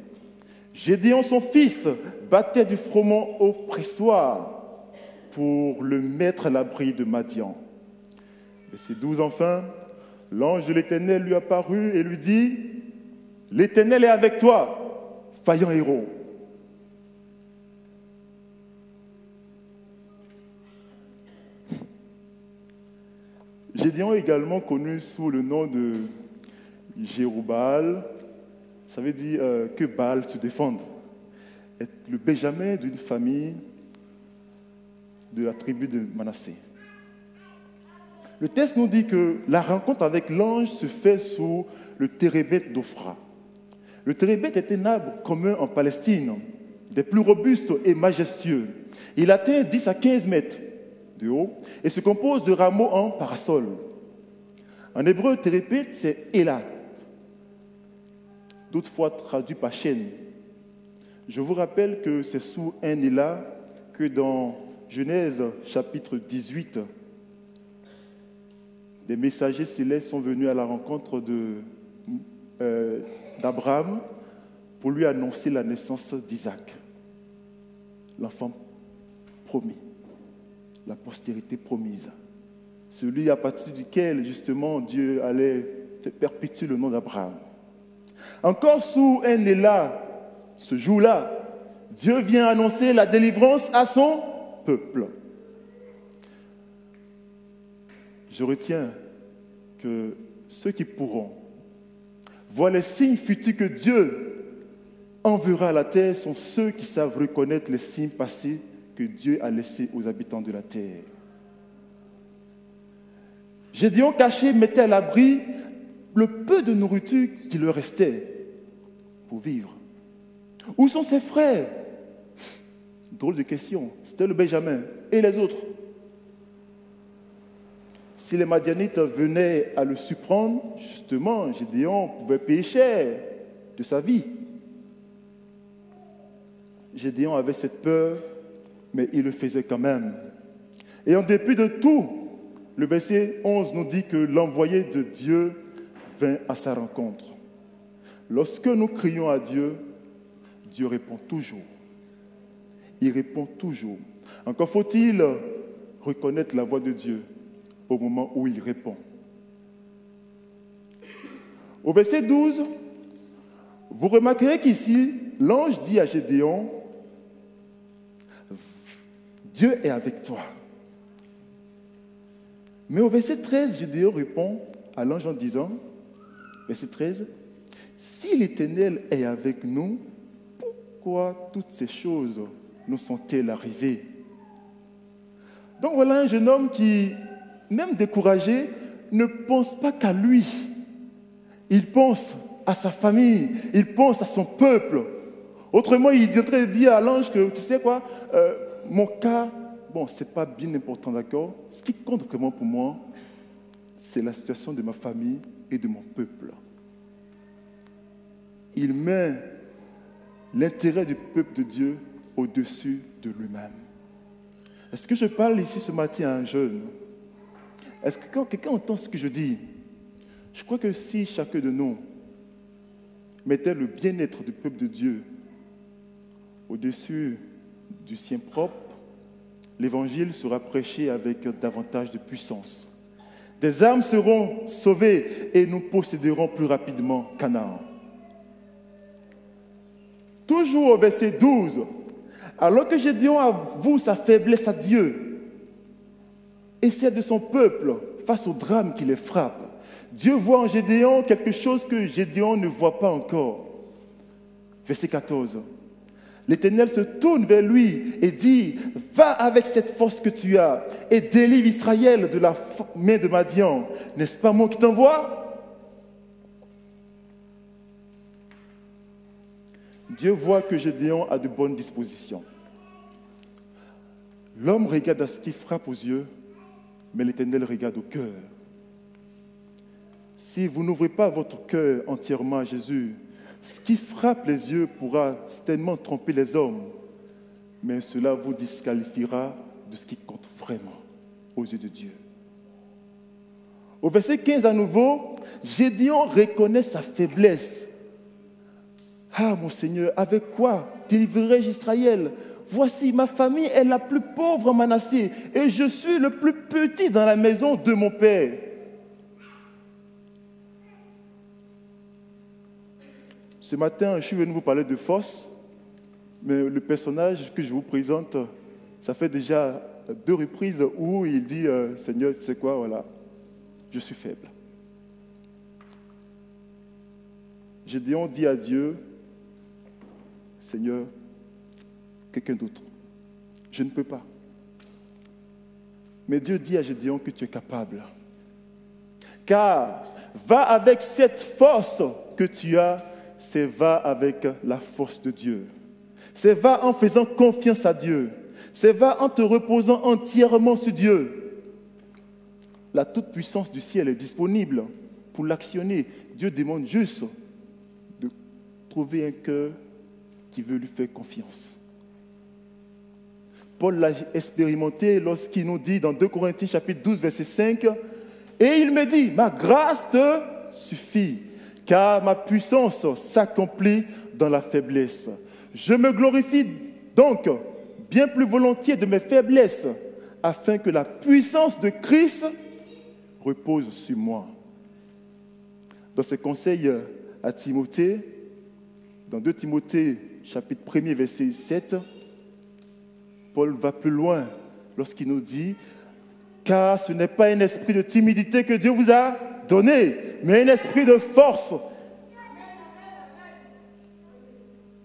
Gédéon, son fils, battait du froment au pressoir pour le mettre à l'abri de Madian. Verset 12 enfin, l'ange de l'Éternel lui apparut et lui dit, « L'Éternel est avec toi, vaillant héros. » Gédéon est également connu sous le nom de Jérubaal. Ça veut dire que Baal se défende. Est le Benjamin d'une famille de la tribu de Manassé. Le texte nous dit que la rencontre avec l'ange se fait sous le térébinthe d'Ophra. Le térébinthe est un arbre commun en Palestine, des plus robustes et majestueux. Il atteint 10 à 15 mètres de haut et se compose de rameaux en parasol. En hébreu, térébinthe, c'est Ela, d'autres fois traduit par chêne. Je vous rappelle que c'est sous un Ela que dans Genèse chapitre 18, des messagers célestes sont venus à la rencontre d'Abraham pour lui annoncer la naissance d'Isaac, l'enfant promis, la postérité promise, celui à partir duquel justement Dieu allait perpétuer le nom d'Abraham. Encore sous un Éla, ce jour-là, Dieu vient annoncer la délivrance à son peuple. Je retiens que ceux qui pourront voir les signes futurs que Dieu enverra à la terre sont ceux qui savent reconnaître les signes passés que Dieu a laissés aux habitants de la terre. Gédéon caché mettait à l'abri le peu de nourriture qui leur restait pour vivre. Où sont ses frères? Drôle de question. C'était le Benjamin. Et les autres? Si les Madianites venaient à le surprendre, justement, Gédéon pouvait payer cher de sa vie. Gédéon avait cette peur, mais il le faisait quand même. Et en dépit de tout, le verset 11 nous dit que l'envoyé de Dieu vint à sa rencontre. Lorsque nous crions à Dieu, Dieu répond toujours. Il répond toujours. Encore faut-il reconnaître la voix de Dieu au moment où il répond. Au verset 12, vous remarquerez qu'ici, l'ange dit à Gédéon, Dieu est avec toi. Mais au verset 13, Gédéon répond à l'ange en disant, verset 13, si l'Éternel est avec nous, pourquoi toutes ces choses nous sont-elles arrivées? Donc voilà un jeune homme qui, même découragé, ne pense pas qu'à lui. Il pense à sa famille, il pense à son peuple. Autrement, il est en train de dire à l'ange que, tu sais quoi, mon cas, bon, c'est pas bien important, d'accord? Ce qui compte vraiment pour moi, c'est la situation de ma famille et de mon peuple. Il met l'intérêt du peuple de Dieu au-dessus de lui-même. Est-ce que je parle ici ce matin à un jeune? Est-ce que quand quelqu'un entend ce que je dis, je crois que si chacun de nous mettait le bien-être du peuple de Dieu au-dessus du sien propre, l'évangile sera prêché avec davantage de puissance. Des âmes seront sauvées et nous posséderons plus rapidement Canaan. Toujours au verset 12, alors que Gédéon avoue sa faiblesse à Dieu et celle de son peuple face au drame qui les frappe, Dieu voit en Gédéon quelque chose que Gédéon ne voit pas encore. Verset 14. L'Éternel se tourne vers lui et dit, va avec cette force que tu as et délivre Israël de la main de Madian. N'est-ce pas moi qui t'envoie? Dieu voit que Gédéon a de bonnes dispositions. L'homme regarde à ce qui frappe aux yeux, mais l'Éternel regarde au cœur. Si vous n'ouvrez pas votre cœur entièrement à Jésus, ce qui frappe les yeux pourra certainement tromper les hommes, mais cela vous disqualifiera de ce qui compte vraiment aux yeux de Dieu. Au verset 15 à nouveau, Gédéon reconnaît sa faiblesse. Ah mon Seigneur, avec quoi délivrerai-je Israël? Voici, ma famille est la plus pauvre en Manassé et je suis le plus petit dans la maison de mon père. Ce matin, je suis venu vous parler de force, mais le personnage que je vous présente, ça fait déjà 2 reprises où il dit « Seigneur, tu sais quoi, voilà, je suis faible. » Gédéon dit à Dieu « Seigneur, quelqu'un d'autre, je ne peux pas. » Mais Dieu dit à Gédéon que tu es capable. Car va avec cette force que tu as, c'est va avec la force de Dieu. C'est va en faisant confiance à Dieu. C'est va en te reposant entièrement sur Dieu. La toute-puissance du ciel est disponible pour l'actionner. Dieu demande juste de trouver un cœur qui veut lui faire confiance. Paul l'a expérimenté lorsqu'il nous dit dans 2 Corinthiens chapitre 12, verset 5, « Et il me dit, ma grâce te suffit. Car ma puissance s'accomplit dans la faiblesse. Je me glorifie donc bien plus volontiers de mes faiblesses, afin que la puissance de Christ repose sur moi. » Dans ses conseils à Timothée, dans 2 Timothée, chapitre 1er, verset 7, Paul va plus loin lorsqu'il nous dit « Car ce n'est pas un esprit de timidité que Dieu vous a donné, mais un esprit de force,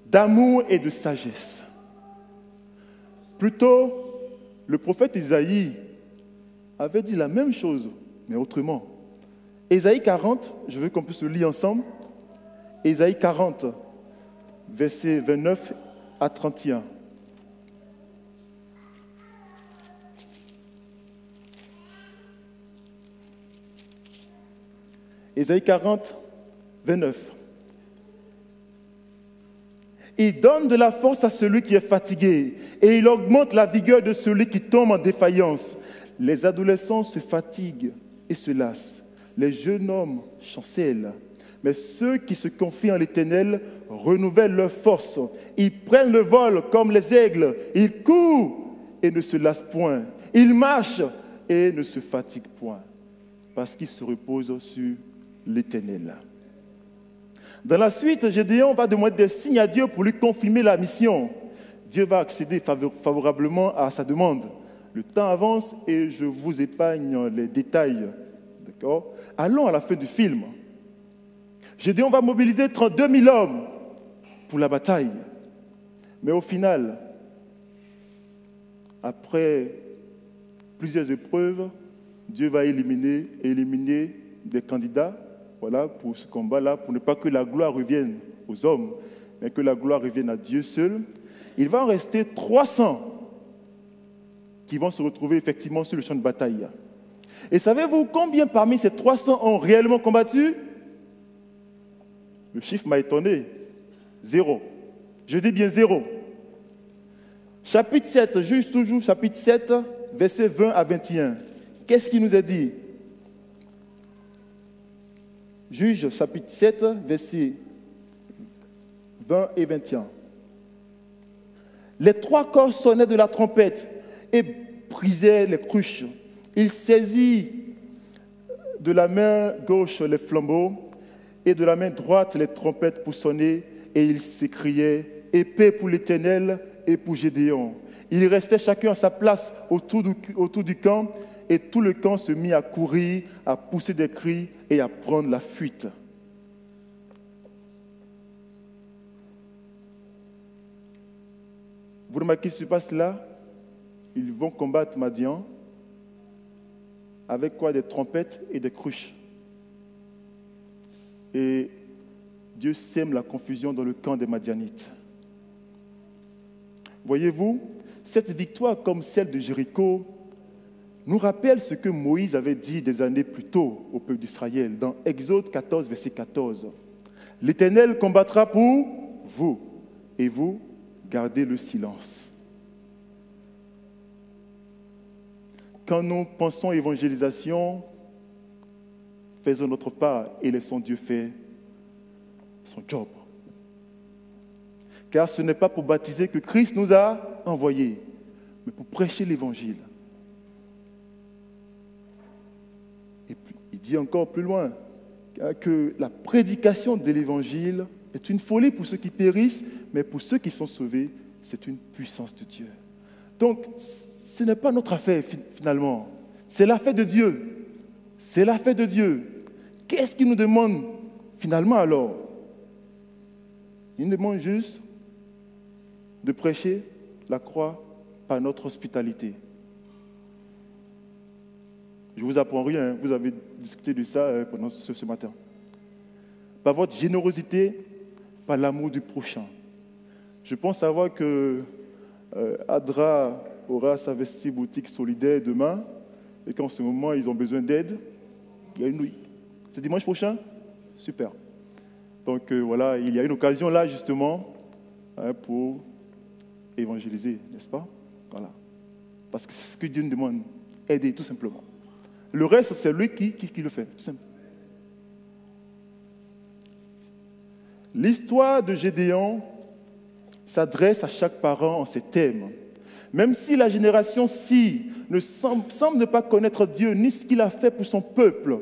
d'amour et de sagesse. » Plutôt, le prophète Isaïe avait dit la même chose, mais autrement. Ésaïe 40, je veux qu'on puisse le lire ensemble. Ésaïe 40, versets 29 à 31. Ésaïe 40, 29. Il donne de la force à celui qui est fatigué et il augmente la vigueur de celui qui tombe en défaillance. Les adolescents se fatiguent et se lassent. Les jeunes hommes chancellent. Mais ceux qui se confient en l'Éternel renouvellent leur force. Ils prennent le vol comme les aigles. Ils courent et ne se lassent point. Ils marchent et ne se fatiguent point. Parce qu'ils se reposent sur l'Éternel. Dans la suite, Gédéon va demander des signes à Dieu pour lui confirmer la mission. Dieu va accéder favorablement à sa demande. Le temps avance et je vous épargne les détails. D'accord ? Allons à la fin du film. Gédéon va mobiliser 32 000 hommes pour la bataille. Mais au final, après plusieurs épreuves, Dieu va éliminer des candidats, voilà, pour ce combat-là, pour ne pas que la gloire revienne aux hommes, mais que la gloire revienne à Dieu seul. Il va en rester 300 qui vont se retrouver effectivement sur le champ de bataille. Et savez-vous combien parmi ces 300 ont réellement combattu ? Le chiffre m'a étonné. 0. Je dis bien 0. Chapitre 7, juge toujours, chapitre 7, versets 20 à 21. Qu'est-ce qui nous est dit ? Juge, chapitre 7, versets 20 et 21. Les 3 corps sonnaient de la trompette et brisaient les cruches. Il saisit de la main gauche les flambeaux et de la main droite les trompettes pour sonner, et il s'écriait « Épée pour l'Éternel et pour Gédéon ». Ils restaient chacun à sa place autour du camp, et tout le camp se mit à courir, à pousser des cris et à prendre la fuite. Vous remarquez ce qui se passe là? Ils vont combattre Madian avec quoi? Des trompettes et des cruches. Et Dieu sème la confusion dans le camp des Madianites. Voyez-vous, cette victoire, comme celle de Jéricho, nous rappelle ce que Moïse avait dit des années plus tôt au peuple d'Israël, dans Exode 14, verset 14. « L'Éternel combattra pour vous, et vous gardez le silence. » Quand nous pensons évangélisation, faisons notre part et laissons Dieu faire son job. Car ce n'est pas pour baptiser que Christ nous a envoyés, mais pour prêcher l'évangile. Et puis, il dit encore plus loin que la prédication de l'évangile est une folie pour ceux qui périssent, mais pour ceux qui sont sauvés, c'est une puissance de Dieu. Donc, ce n'est pas notre affaire finalement, c'est l'affaire de Dieu. C'est l'affaire de Dieu. Qu'est-ce qu'il nous demande finalement alors? Il nous demande juste de prêcher la croix par notre hospitalité. Je ne vous apprends rien, vous avez discuté de ça pendant ce matin. Par votre générosité, par l'amour du prochain. Je pense savoir que Adra aura sa vestie boutique solidaire demain et qu'en ce moment, ils ont besoin d'aide. Il y a une nuit. C'est dimanche prochain? Super. Donc voilà, il y a une occasion là justement pour évangéliser, n'est-ce pas? Voilà. Parce que c'est ce que Dieu nous demande, aider tout simplement. Le reste, c'est lui qui le fait, tout simplement. L'histoire de Gédéon s'adresse à chaque parent en ces termes. Même si la génération-ci ne semble ne pas connaître Dieu ni ce qu'il a fait pour son peuple,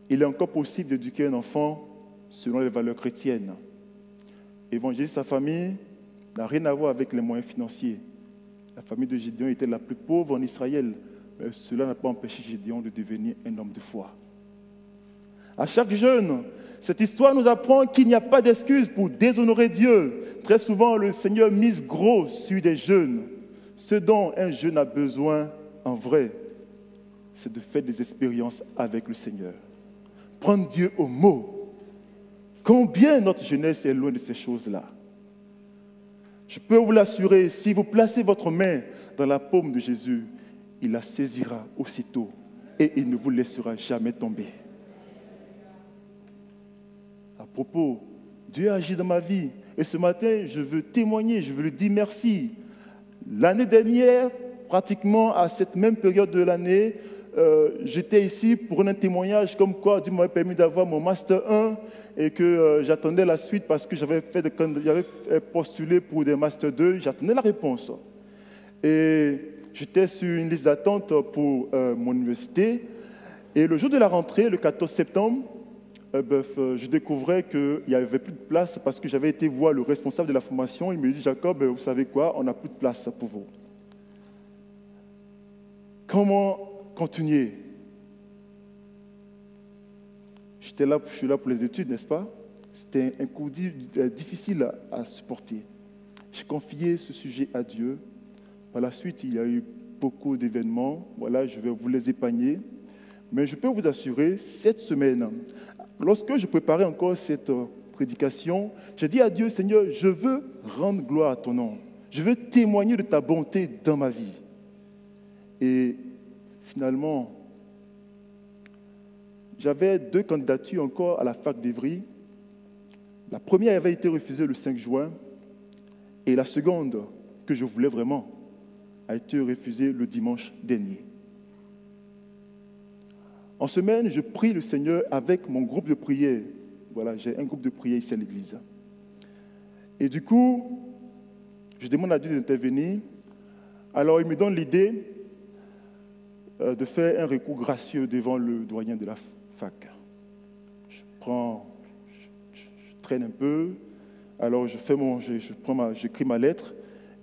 il est encore possible d'éduquer un enfant selon les valeurs chrétiennes. Évangéliser sa famille n'a rien à voir avec les moyens financiers. La famille de Gédéon était la plus pauvre en Israël, mais cela n'a pas empêché Gédéon de devenir un homme de foi. À chaque jeune, cette histoire nous apprend qu'il n'y a pas d'excuse pour déshonorer Dieu. Très souvent, le Seigneur mise gros sur des jeunes. Ce dont un jeune a besoin, en vrai, c'est de faire des expériences avec le Seigneur. Prendre Dieu au mot. Combien notre jeunesse est loin de ces choses-là. Je peux vous l'assurer, si vous placez votre main dans la paume de Jésus, il la saisira aussitôt et il ne vous laissera jamais tomber. À propos, Dieu agit dans ma vie. Et ce matin, je veux témoigner, je veux lui dire merci. L'année dernière, pratiquement à cette même période de l'année, j'étais ici pour un témoignage comme quoi Dieu m'avait permis d'avoir mon Master 1 et que j'attendais la suite parce que j'avais postulé pour des Master 2, j'attendais la réponse. Et j'étais sur une liste d'attente pour mon université. Et le jour de la rentrée, le 14 septembre, je découvrais qu'il n'y avait plus de place parce que j'avais été voir le responsable de la formation. Il me dit, Jacob, vous savez quoi, on n'a plus de place pour vous. Comment continuer? Je suis là pour les études, n'est-ce pas? C'était un coup difficile à supporter. J'ai confié ce sujet à Dieu. Par la suite, il y a eu beaucoup d'événements. Voilà, je vais vous les épargner. Mais je peux vous assurer, cette semaine, lorsque je préparais encore cette prédication, j'ai dit à Dieu, Seigneur, je veux rendre gloire à ton nom. Je veux témoigner de ta bonté dans ma vie. Et finalement, j'avais 2 candidatures encore à la fac d'Evry. La première avait été refusée le 5 juin et la seconde, que je voulais vraiment, a été refusée le dimanche dernier. En semaine, je prie le Seigneur avec mon groupe de prière. Voilà, j'ai un groupe de prière ici à l'église. Et du coup, je demande à Dieu d'intervenir. Alors, il me donne l'idée de faire un recours gracieux devant le doyen de la fac. Je traîne un peu. Alors, j'écris ma lettre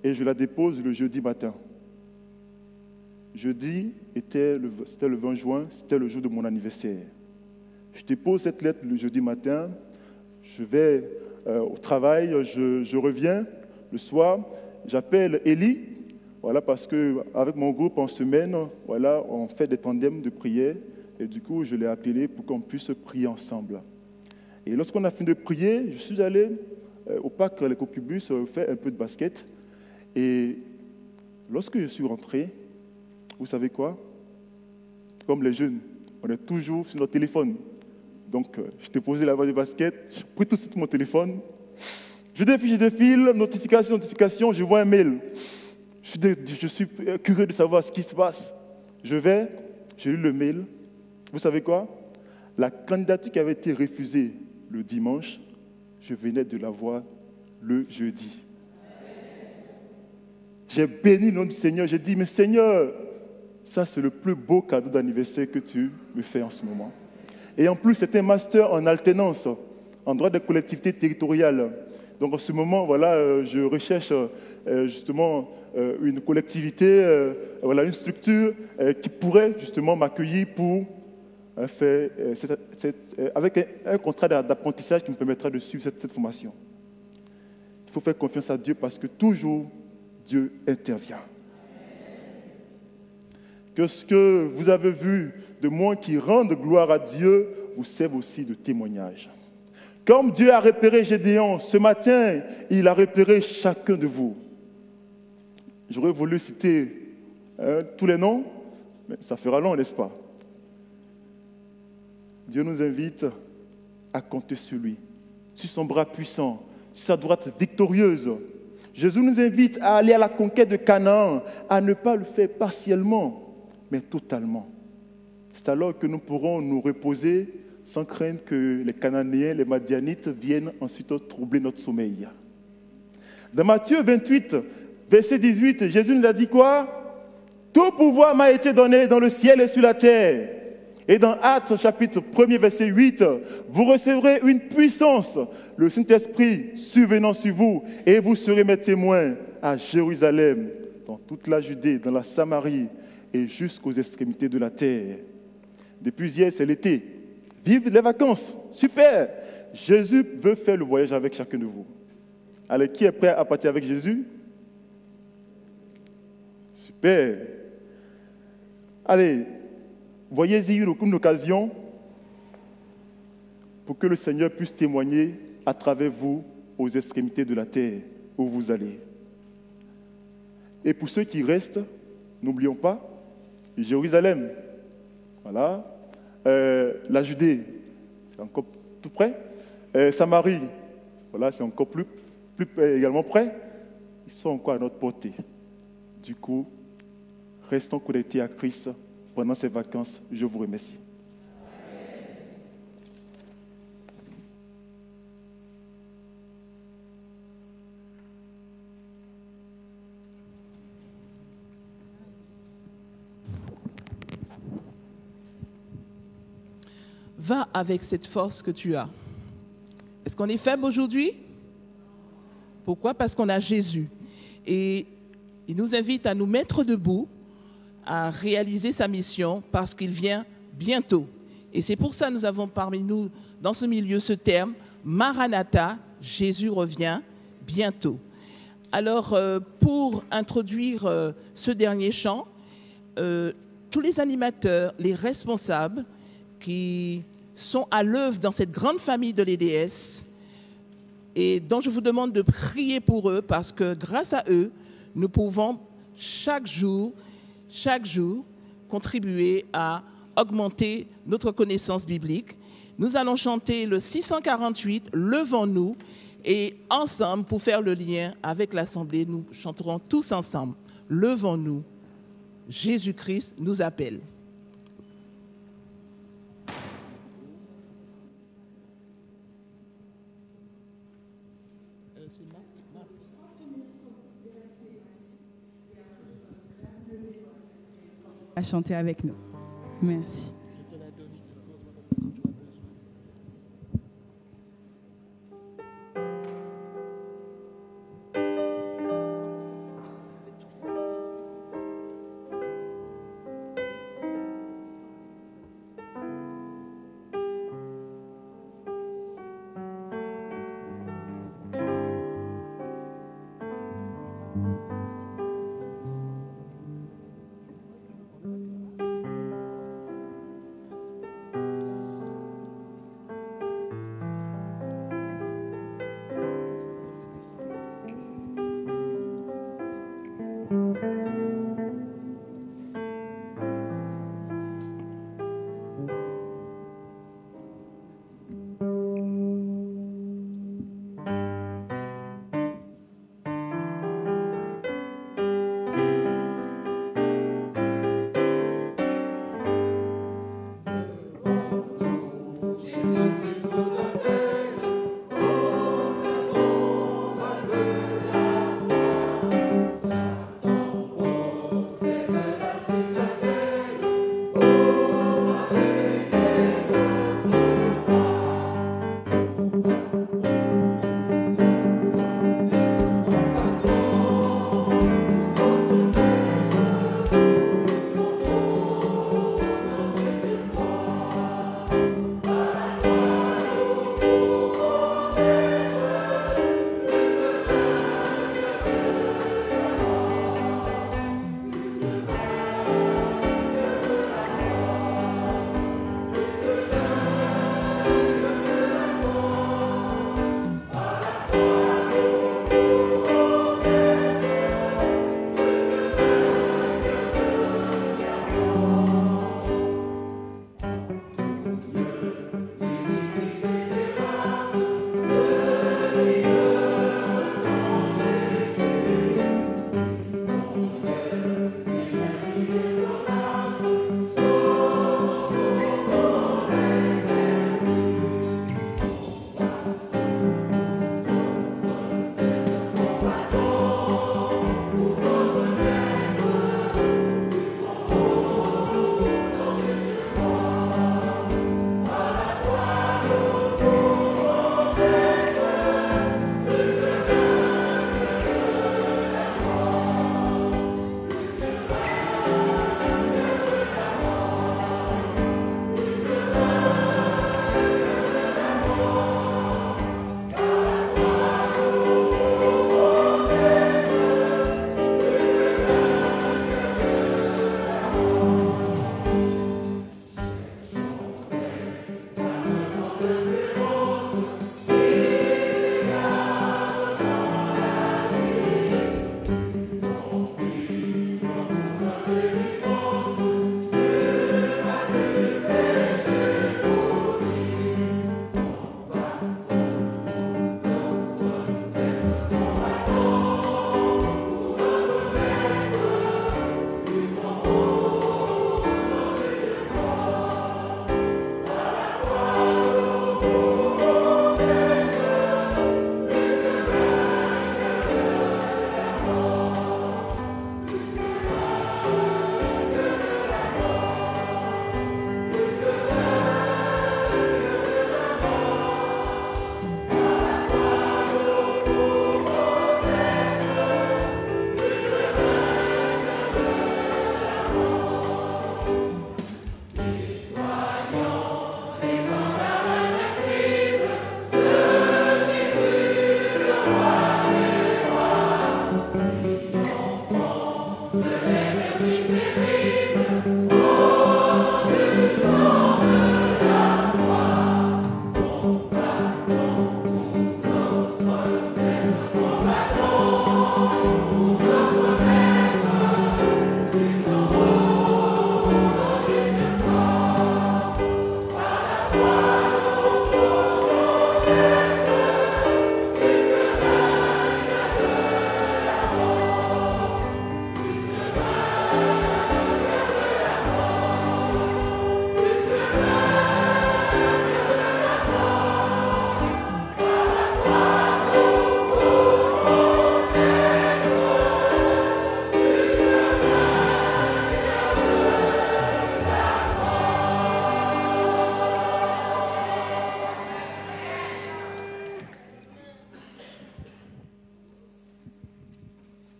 et je la dépose le jeudi matin. Jeudi, c'était le 20 juin, c'était le jour de mon anniversaire. Je dépose cette lettre le jeudi matin, je vais au travail, je reviens le soir, j'appelle Élie, voilà, parce qu'avec mon groupe en semaine, voilà, on fait des tandems de prière, et du coup, je l'ai appelé pour qu'on puisse prier ensemble. Et lorsqu'on a fini de prier, je suis allé au parc Les Cocubus faire un peu de basket, et lorsque je suis rentré, vous savez quoi? Comme les jeunes, on est toujours sur notre téléphone. Donc, je t'ai posé la balle de basket, je pris tout de suite mon téléphone. Je défile, notification, je vois un mail. Je suis curieux de savoir ce qui se passe. Je lis le mail. Vous savez quoi? La candidature qui avait été refusée le dimanche, je venais de la voir le jeudi. J'ai béni le nom du Seigneur, j'ai dit, mais Seigneur, ça, c'est le plus beau cadeau d'anniversaire que tu me fais en ce moment. Et en plus, c'est un master en alternance, en droit des collectivités territoriales. Donc, en ce moment, voilà, je recherche justement une collectivité, voilà, une structure qui pourrait justement m'accueillir pour faire avec un contrat d'apprentissage qui me permettra de suivre cette formation. Il faut faire confiance à Dieu parce que toujours, Dieu intervient. Que ce que vous avez vu de moi qui rende gloire à Dieu vous serve aussi de témoignage. Comme Dieu a repéré Gédéon, ce matin, il a repéré chacun de vous. J'aurais voulu citer tous les noms, mais ça fera long, n'est-ce pas? Dieu nous invite à compter sur lui, sur son bras puissant, sur sa droite victorieuse. Jésus nous invite à aller à la conquête de Canaan, à ne pas le faire partiellement, mais totalement. C'est alors que nous pourrons nous reposer sans craindre que les Cananéens, les Madianites viennent ensuite troubler notre sommeil. Dans Matthieu 28, verset 18, Jésus nous a dit quoi? Tout pouvoir m'a été donné dans le ciel et sur la terre. Et dans Actes chapitre 1er, verset 8, vous recevrez une puissance, le Saint-Esprit survenant sur vous, et vous serez mes témoins à Jérusalem, dans toute la Judée, dans la Samarie, et jusqu'aux extrémités de la terre. Depuis hier, c'est l'été. Vive les vacances. Super. Jésus veut faire le voyage avec chacun de vous. Allez, qui est prêt à partir avec Jésus? Super. Allez, voyez-y une occasion pour que le Seigneur puisse témoigner à travers vous aux extrémités de la terre où vous allez. Et pour ceux qui restent, n'oublions pas, Jérusalem, voilà, la Judée, c'est encore tout près, Samarie, voilà, c'est encore plus également près, ils sont encore à notre portée. Du coup, Restons connectés à Christ pendant ces vacances. Je vous remercie. Va avec cette force que tu as. Est-ce qu'on est faible aujourd'hui? Pourquoi? Parce qu'on a Jésus. Et il nous invite à nous mettre debout, à réaliser sa mission, parce qu'il vient bientôt. Et c'est pour ça que nous avons parmi nous, dans ce milieu, ce terme, Maranatha, Jésus revient bientôt. Alors, pour introduire ce dernier chant, tous les animateurs, les responsables qui sont à l'œuvre dans cette grande famille de l'EDS et dont je vous demande de prier pour eux parce que grâce à eux, nous pouvons chaque jour contribuer à augmenter notre connaissance biblique. Nous allons chanter le 648, Levons-nous, et ensemble, pour faire le lien avec l'Assemblée, nous chanterons tous ensemble. Levons-nous, Jésus-Christ nous appelle. À chanter avec nous. Merci.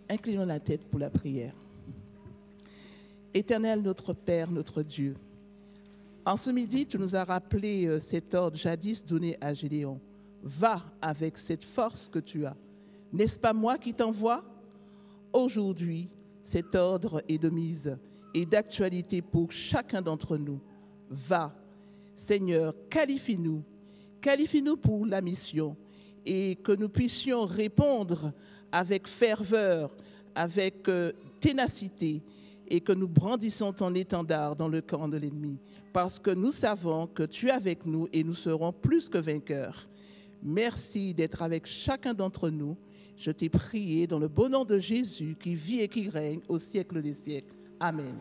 Inclinons la tête pour la prière. Éternel, notre Père, notre Dieu, en ce midi, tu nous as rappelé cet ordre jadis donné à Gédéon. Va avec cette force que tu as. N'est-ce pas moi qui t'envoie? Aujourd'hui, cet ordre est de mise et d'actualité pour chacun d'entre nous. Va, Seigneur, qualifie-nous pour la mission et que nous puissions répondre avec ferveur, avec ténacité, et que nous brandissons ton étendard dans le camp de l'ennemi, parce que nous savons que tu es avec nous et nous serons plus que vainqueurs. Merci d'être avec chacun d'entre nous. Je t'ai prié dans le beau nom de Jésus qui vit et qui règne au siècle des siècles. Amen.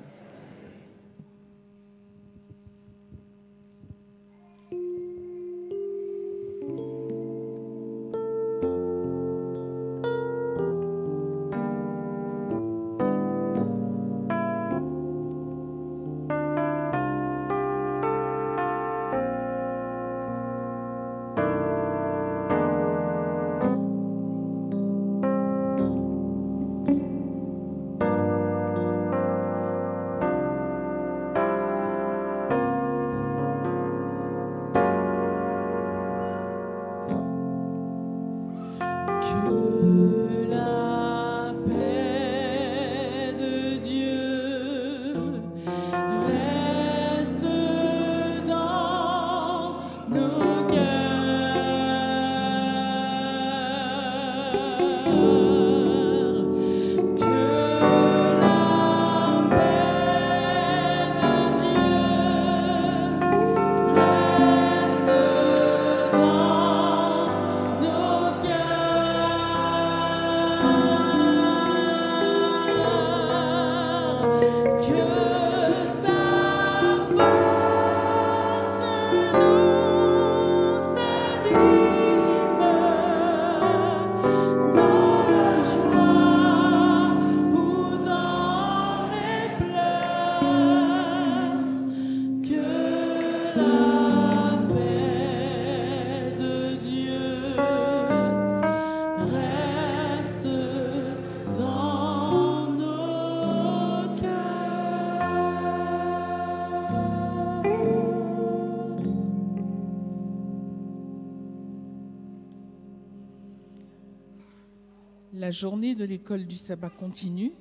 La journée de l'école du sabbat continue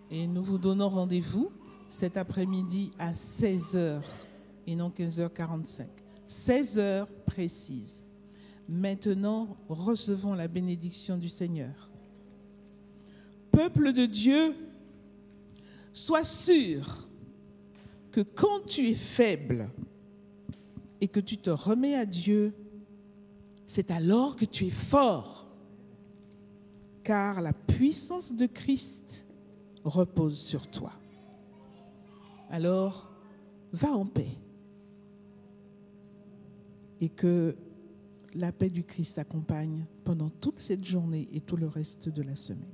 et nous vous donnons rendez-vous cet après-midi à 16h et non 15h45. 16h précise. Maintenant, recevons la bénédiction du Seigneur. Peuple de Dieu, sois sûr que quand tu es faible et que tu te remets à Dieu, c'est alors que tu es fort. Car la puissance de Christ repose sur toi. Alors, va en paix. Et que la paix du Christ t'accompagne pendant toute cette journée et tout le reste de la semaine.